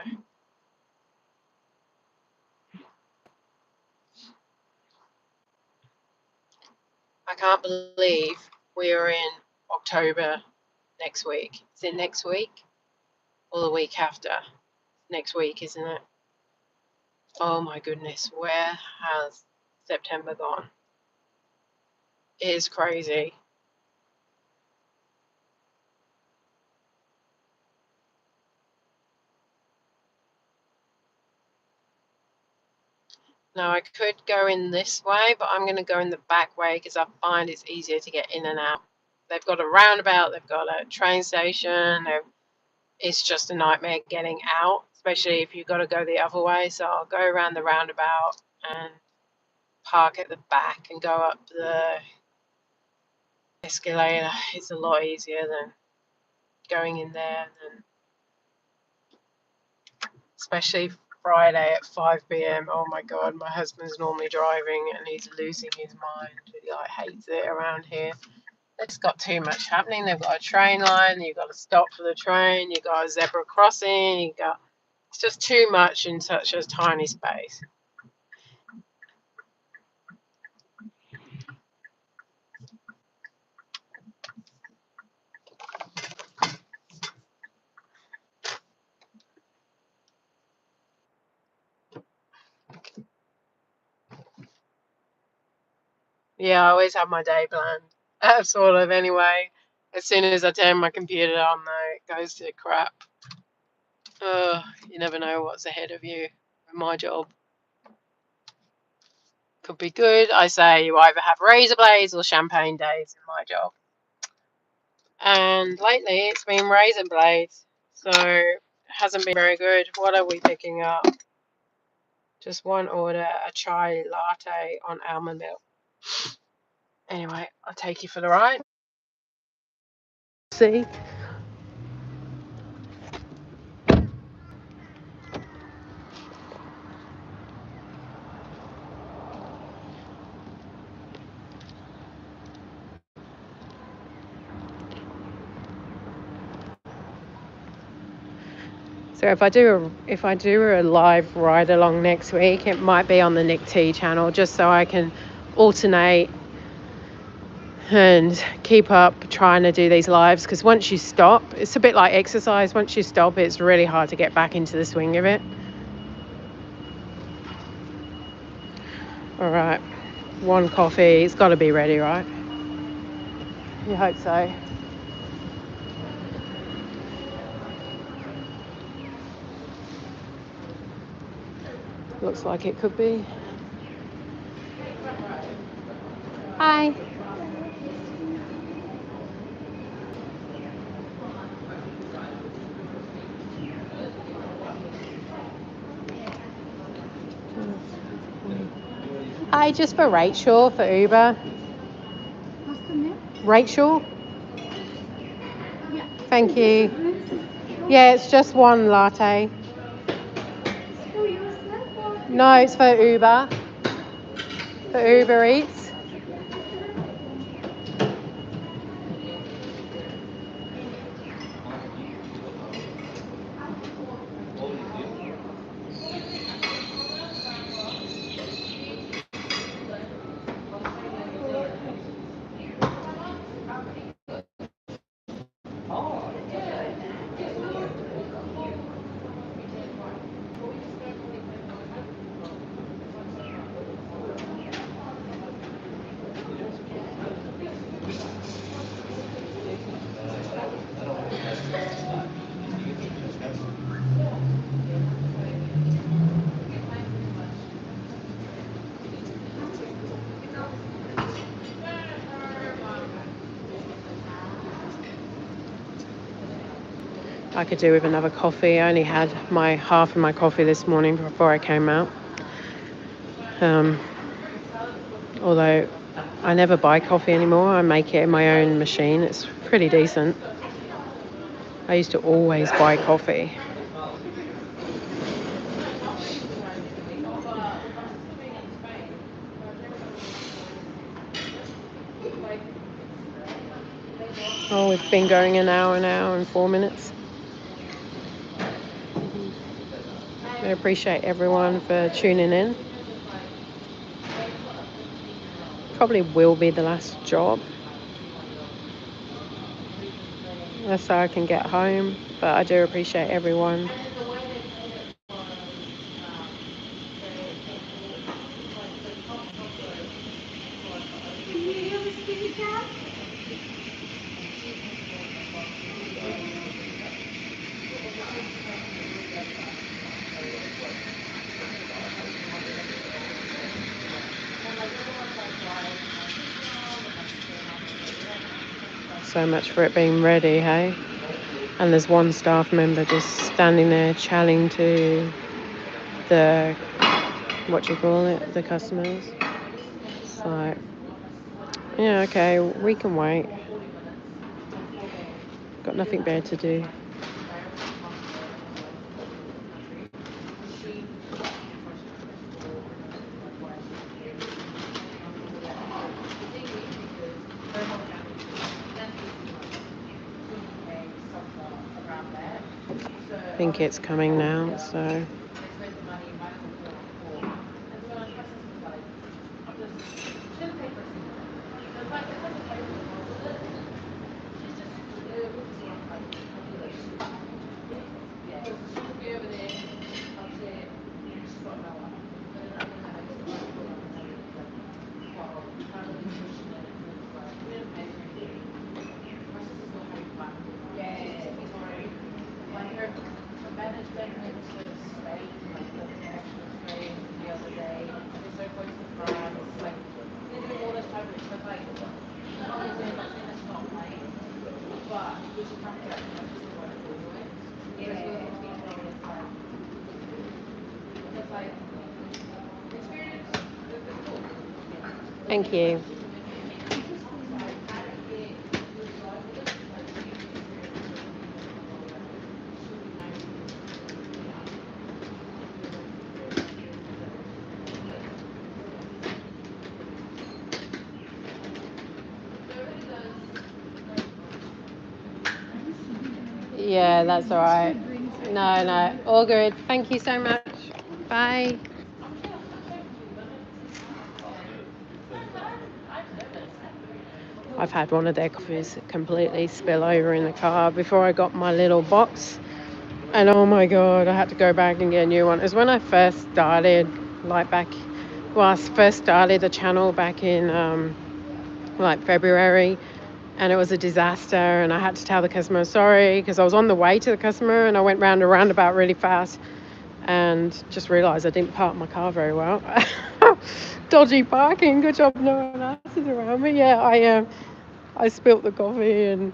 I can't believe we're in October next week. Is it next week? Or the week after? Next week, isn't it? Oh my goodness, where has September gone? It is crazy. Now I could go in this way, but I'm going to go in the back way because I find it's easier to get in and out. They've got a roundabout, they've got a train station, it's just a nightmare getting out, especially if you've got to go the other way. So I'll go around the roundabout and park at the back and go up the escalator. It's a lot easier than going in there, especially Friday at 5 p.m. Oh my God, my husband's normally driving and he's losing his mind. He hates it around here. It's got too much happening. They've got a train line, you've got to stop for the train, you've got a zebra crossing, it's just too much in such a tiny space. Yeah, I always have my day planned. Sort of, anyway. As soon as I turn my computer on, though, it goes to crap. You never know what's ahead of you with my job. Could be good. I say you either have razor blades or champagne days in my job. And lately it's been razor blades. So hasn't been very good. What are we picking up? Just one order, a chai latte on almond milk. Anyway, I'll take you for the ride. See? So if I do a live ride along next week, it might be on the Nick T channel, just so I can alternate and keep up trying to do these lives, because once you stop, it's a bit like exercise. Once you stop, it's really hard to get back into the swing of it. All right, one coffee, it's got to be ready, right? You hope so. Looks like it could be. Hi. Hi, just for Rachel for Uber. What's the name? Rachel? Yeah. Thank you. Yeah, it's just one latte. For yourself or? No, it's for Uber. For UberEats. I could do with another coffee. I only had my half of my coffee this morning before I came out. Although I never buy coffee anymore. I make it in my own machine. It's pretty decent. I used to always buy coffee. Oh, we've been going an hour and 4 minutes. I appreciate everyone for tuning in. Probably will be the last job. That's so I can get home. But I do appreciate everyone. Can you hear the speaker? So much for it being ready, hey? And there's one staff member just standing there chatting to the, the customers. It's like, yeah, okay, we can wait. Got nothing better to do. I think it's coming now, so. Thank you. Yeah, that's all right. No, all good. Thank you so much. Bye. I've had one of their coffees completely spill over in the car before I got my little box. And oh my God, I had to go back and get a new one. It was when I first started, I first started the channel back in February. And it was a disaster, and I had to tell the customer sorry because I was on the way to the customer and I went round a roundabout really fast and just realised I didn't park my car very well. Dodgy parking. Good job no one else is around me. Yeah, I spilt the coffee and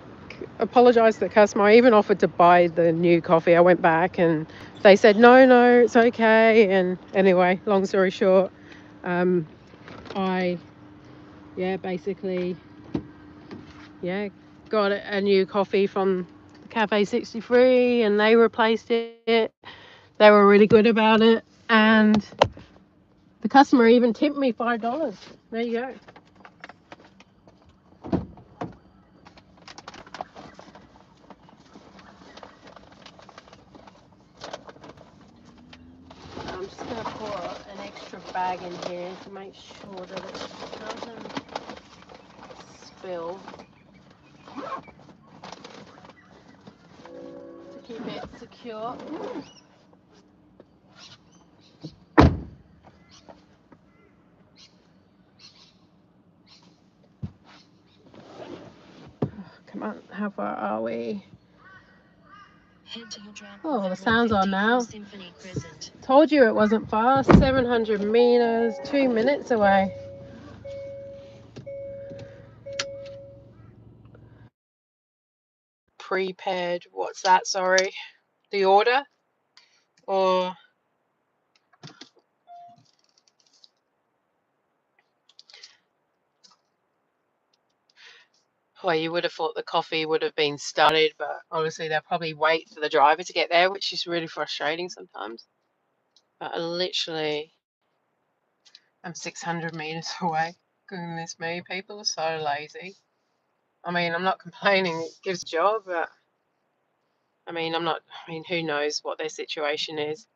apologised to the customer. I even offered to buy the new coffee. I went back and they said no, it's okay. And anyway, long story short, I basically got a new coffee from Cafe 63 and they replaced it. They were really good about it, and the customer even tipped me $5. There you go. I'm just going to pour an extra bag in here to make sure that it doesn't spill, to keep it secure. Come on, how far are we? Oh, the sound's on now. Told you it wasn't far. 700 meters, 2 minutes away. Prepared, what's that? Sorry, the order? Or well, you would have thought the coffee would have been started, but obviously they'll probably wait for the driver to get there, which is really frustrating sometimes. But I literally am 600 meters away. Goodness me, people are so lazy. I mean, I'm not complaining, it gives a job, but I mean, who knows what their situation is.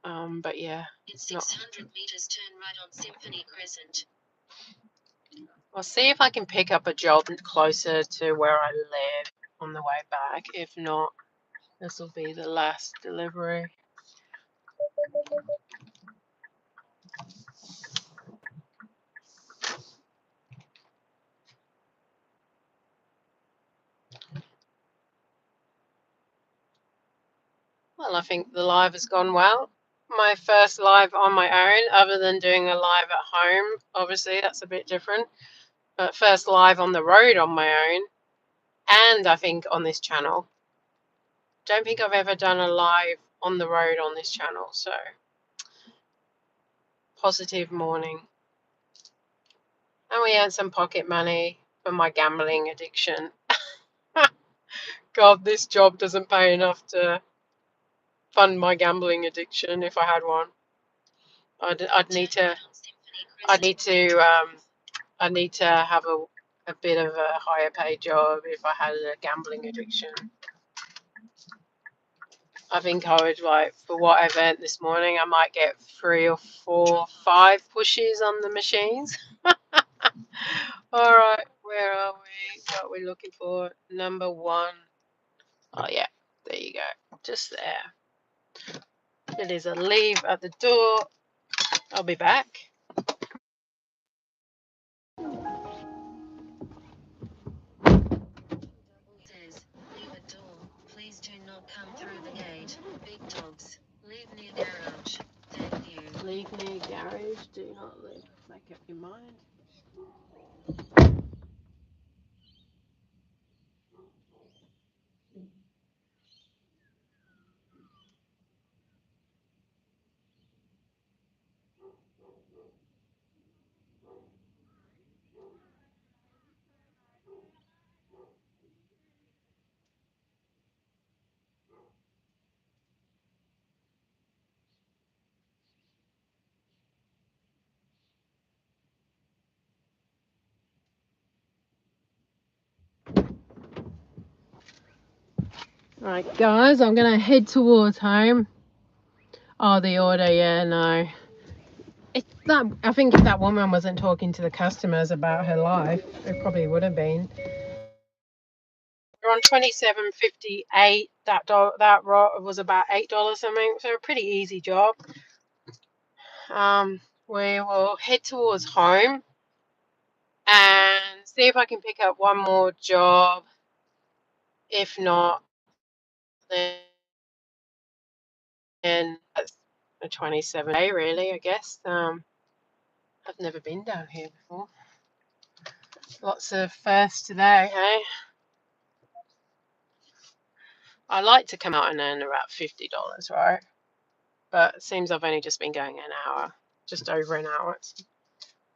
But yeah. In 600 meters, turn right on Symphony Crescent. I'll see if I can pick up a job closer to where I live on the way back. If not, this will be the last delivery. Well, I think the live has gone well. My first live on my own, other than doing a live at home. Obviously, that's a bit different. But first live on the road on my own, and I think on this channel. Don't think I've ever done a live on the road on this channel, so positive morning. And we earned some pocket money for my gambling addiction. God, this job doesn't pay enough to fund my gambling addiction if I had one. I'd need to have a bit of a higher paid job if I had a gambling addiction. I think I would, like, for what I've earned this morning, I might get 3 or 4, 5 pushes on the machines. All right, where are we? What are we looking for? Number 1. Oh yeah, there you go, just there. It is a leave at the door. I'll be back. Says, leave at door. Please do not come through the gate. Big dogs. Leave near garage. Thank you. Leave near garage. Do not leave. Make up your mind. Right, guys, I'm gonna head towards home. Oh, the order, yeah, no. I think if that woman wasn't talking to the customers about her life, it probably would have been. We're on 27.58. That was about $8 something, so a pretty easy job. We will head towards home and see if I can pick up one more job. If not, then that's a 27-day, really, I guess. I've never been down here before. Lots of firsts today, hey? I like to come out and earn about $50, right? But it seems I've only just been going an hour, just over an hour.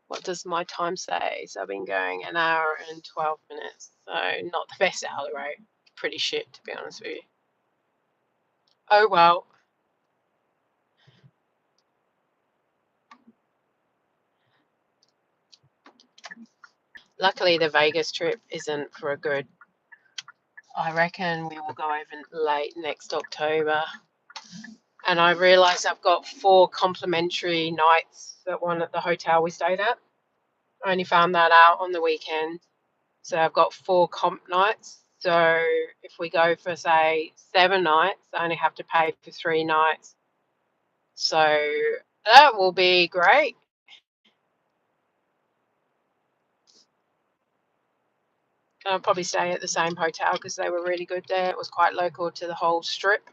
What does my time say? So I've been going an hour and 12 minutes. So not the best hourly rate. Pretty shit, to be honest with you. Oh well. Luckily, the Vegas trip isn't for a good. I reckon we will go over late next October. And I realised I've got 4 complimentary nights at the hotel we stayed at. I only found that out on the weekend. So I've got 4 comp nights. So if we go for, say, 7 nights, I only have to pay for 3 nights. So that will be great. I'll probably stay at the same hotel because they were really good there. It was quite local to the whole strip.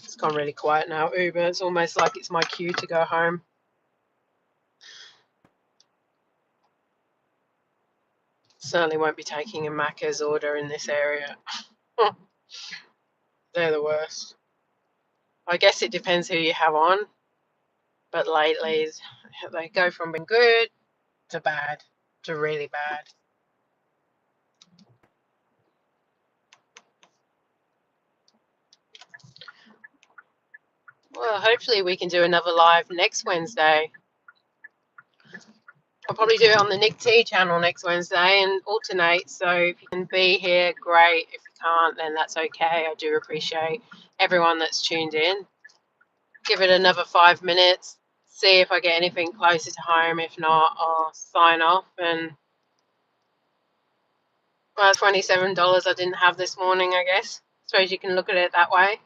It's gone really quiet now. Uber, it's almost like it's my cue to go home. Certainly won't be taking a Macca's order in this area. They're the worst. I guess it depends who you have on. But lately, they go from being good to bad to really bad. Well, hopefully we can do another live next Wednesday. I'll probably do it on the Nick T channel next Wednesday and alternate. So if you can be here, great. If you can't, then that's okay. I do appreciate everyone that's tuned in. Give it another 5 minutes. See if I get anything closer to home. If not, I'll sign off. And well, $27 I didn't have this morning, I guess. Suppose you can look at it that way.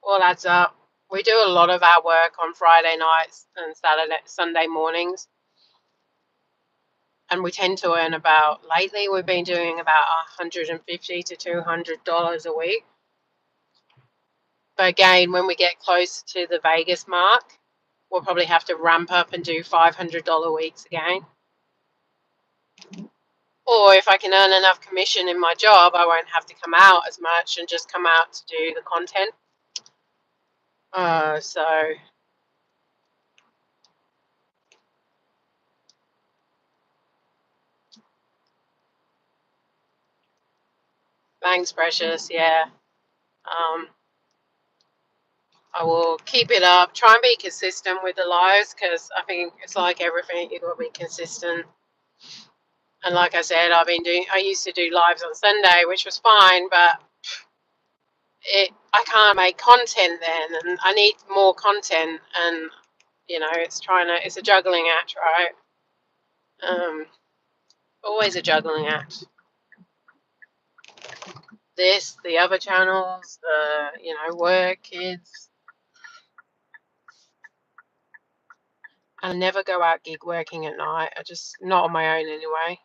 All adds up. We do a lot of our work on Friday nights and Sunday mornings. And we tend to earn lately we've been doing about $150 to $200 a week. But again, when we get close to the Vegas mark, we'll probably have to ramp up and do $500 weeks again. Or if I can earn enough commission in my job, I won't have to come out as much and just come out to do the content. So thanks, Precious. Yeah. I will keep it up. Try and be consistent with the lives because I think it's like everything, you've got to be consistent. And like I said, I used to do lives on Sunday, which was fine, but I can't make content then, and I need more content, and it's a juggling act, right? Always a juggling act. This, the other channels, work, kids. I never go out gig working at night. Not on my own anyway.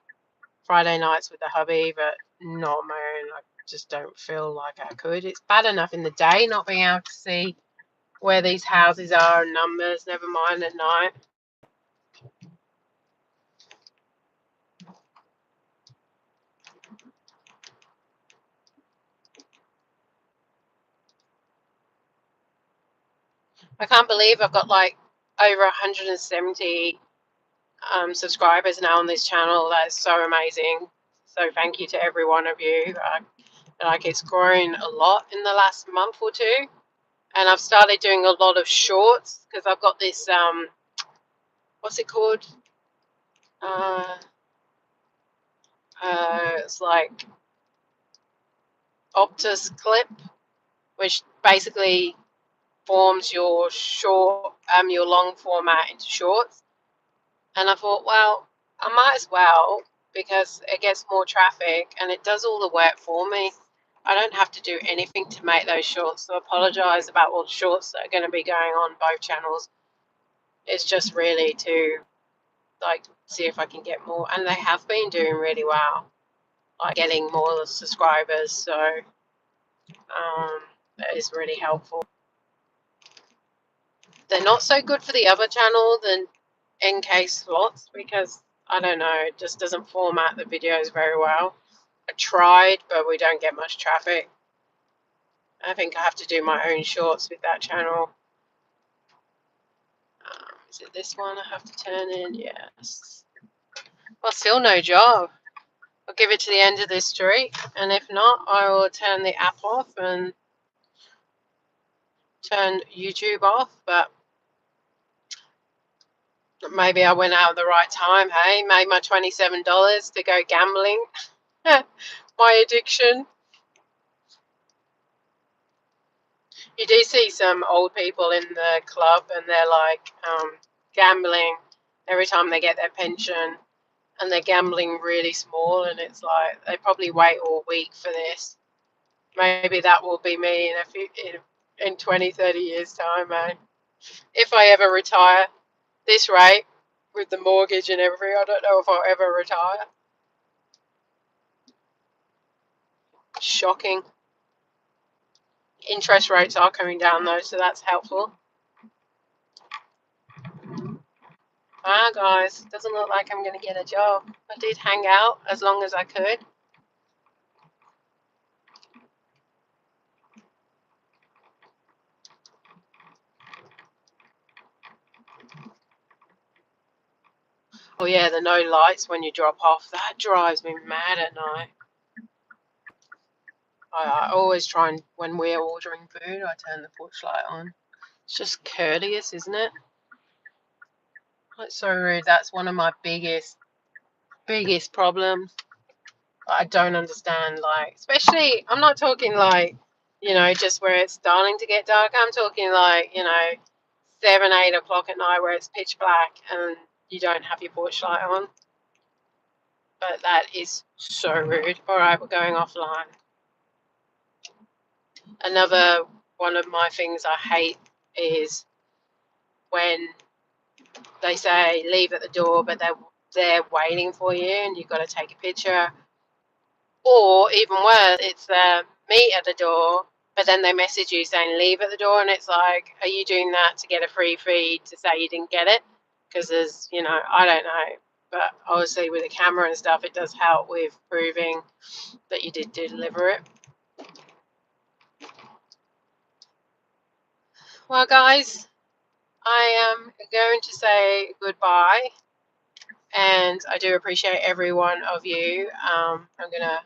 Friday nights with the hubby, but not on my own. I just don't feel like I could. It's bad enough in the day not being able to see where these houses are and numbers, never mind at night. I can't believe I've got like over 170 subscribers now on this channel. That's so amazing. So thank you to every one of you. Like, it's grown a lot in the last month or two, and I've started doing a lot of shorts because I've got this what's it called? Uh, it's like Optus clip, which basically forms your your long format into shorts. And I thought, well, I might as well because it gets more traffic and it does all the work for me. I don't have to do anything to make those shorts. So I apologize about all the shorts that are going to be going on both channels. It's just really to like see if I can get more, and they have been doing really well, like getting more subscribers. So that is really helpful. They're not so good for the other channel, the NK slots, because I don't know, it just doesn't format the videos very well. I tried, but we don't get much traffic. I think I have to do my own shorts with that channel. Is it this one I have to turn in? Yes. Well, still no job. I'll give it to the end of this street, and if not, I will turn the app off and turn YouTube off. But maybe I went out at the right time, hey? Made my $27 to go gambling. My addiction. You do see some old people in the club and they're like gambling every time they get their pension, and they're gambling really small, and it's like they probably wait all week for this. Maybe that will be me in 20, 30 years time, man. If I ever retire this rate with the mortgage and everything, I don't know if I'll ever retire. Shocking. Interest rates are coming down though, so that's helpful. Ah, guys, doesn't look like I'm going to get a job. I did hang out as long as I could. Oh yeah, the no lights when you drop off. That drives me mad at night. I always try and, when we're ordering food, I turn the porch light on. It's just courteous, isn't it? It's so rude. That's one of my biggest problems. I don't understand, like, especially, I'm not talking like, just where it's starting to get dark. I'm talking like, 7, 8 o'clock at night where it's pitch black and you don't have your porch light on. But that is so rude. All right, we're going offline. Another one of my things I hate is when they say leave at the door, but they're waiting for you and you've got to take a picture. Or even worse, it's meet at the door, but then they message you saying leave at the door, and it's like, are you doing that to get a free feed to say you didn't get it? Because there's, I don't know. But obviously with the camera and stuff, it does help with proving that you did deliver it. Well, guys, I am going to say goodbye, and I do appreciate every one of you. I'm going to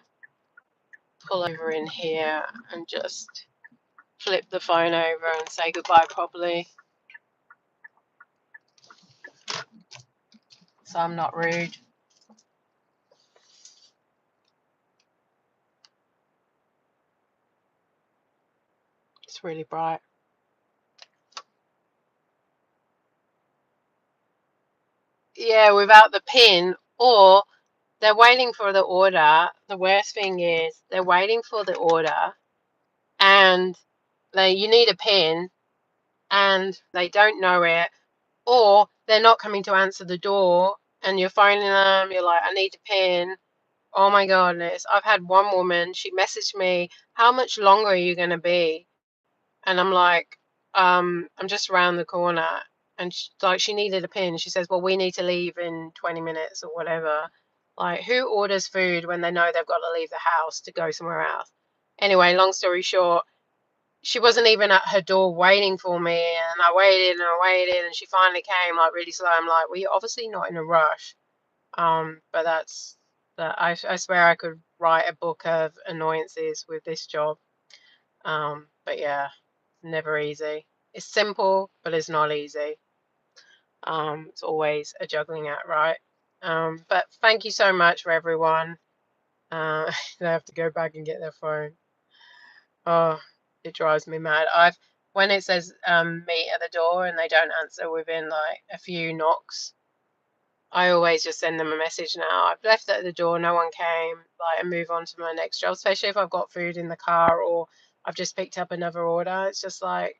pull over in here and just flip the phone over and say goodbye properly, so I'm not rude. It's really bright. Yeah, without the pin, or they're waiting for the order. The worst thing is they're waiting for the order and you need a pin and they don't know it, or they're not coming to answer the door and you're phoning them, you're like, I need a pin. Oh my goodness. I've had one woman, she messaged me, how much longer are you going to be? And I'm like, I'm just around the corner. And she needed a pin. She says, well, we need to leave in 20 minutes or whatever. Like, who orders food when they know they've got to leave the house to go somewhere else? Anyway, long story short, she wasn't even at her door waiting for me. And I waited and I waited. And she finally came, like, really slow. I'm like, well, you're obviously not in a rush. But I swear I could write a book of annoyances with this job. But yeah, never easy. It's simple, but it's not easy. It's always a juggling act, right? But thank you so much for everyone. They have to go back and get their phone. Oh, it drives me mad. When it says meet at the door and they don't answer within like a few knocks, I always just send them a message now. I've left it at the door, no one came, like, and move on to my next job, especially if I've got food in the car or I've just picked up another order. It's just like,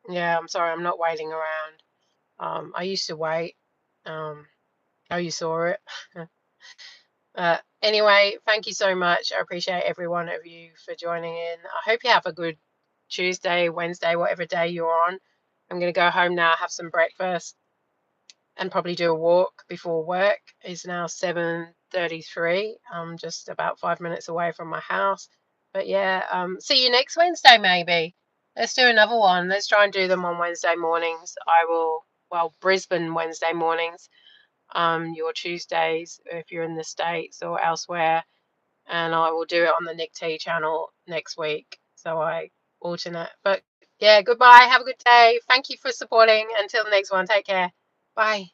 yeah, I'm sorry, I'm not waiting around. I used to wait. Oh, you saw it. Anyway, thank you so much. I appreciate every one of you for joining in. I hope you have a good Tuesday, Wednesday, whatever day you're on. I'm going to go home now, have some breakfast, and probably do a walk before work. It's now 7:33. I'm just about 5 minutes away from my house. But yeah, see you next Wednesday maybe. Let's do another one. Let's try and do them on Wednesday mornings. Brisbane Wednesday mornings. Your Tuesdays if you're in the States or elsewhere, and I will do it on the Nick T channel next week. So I alternate. But yeah, goodbye. Have a good day. Thank you for supporting. Until the next one, take care. Bye.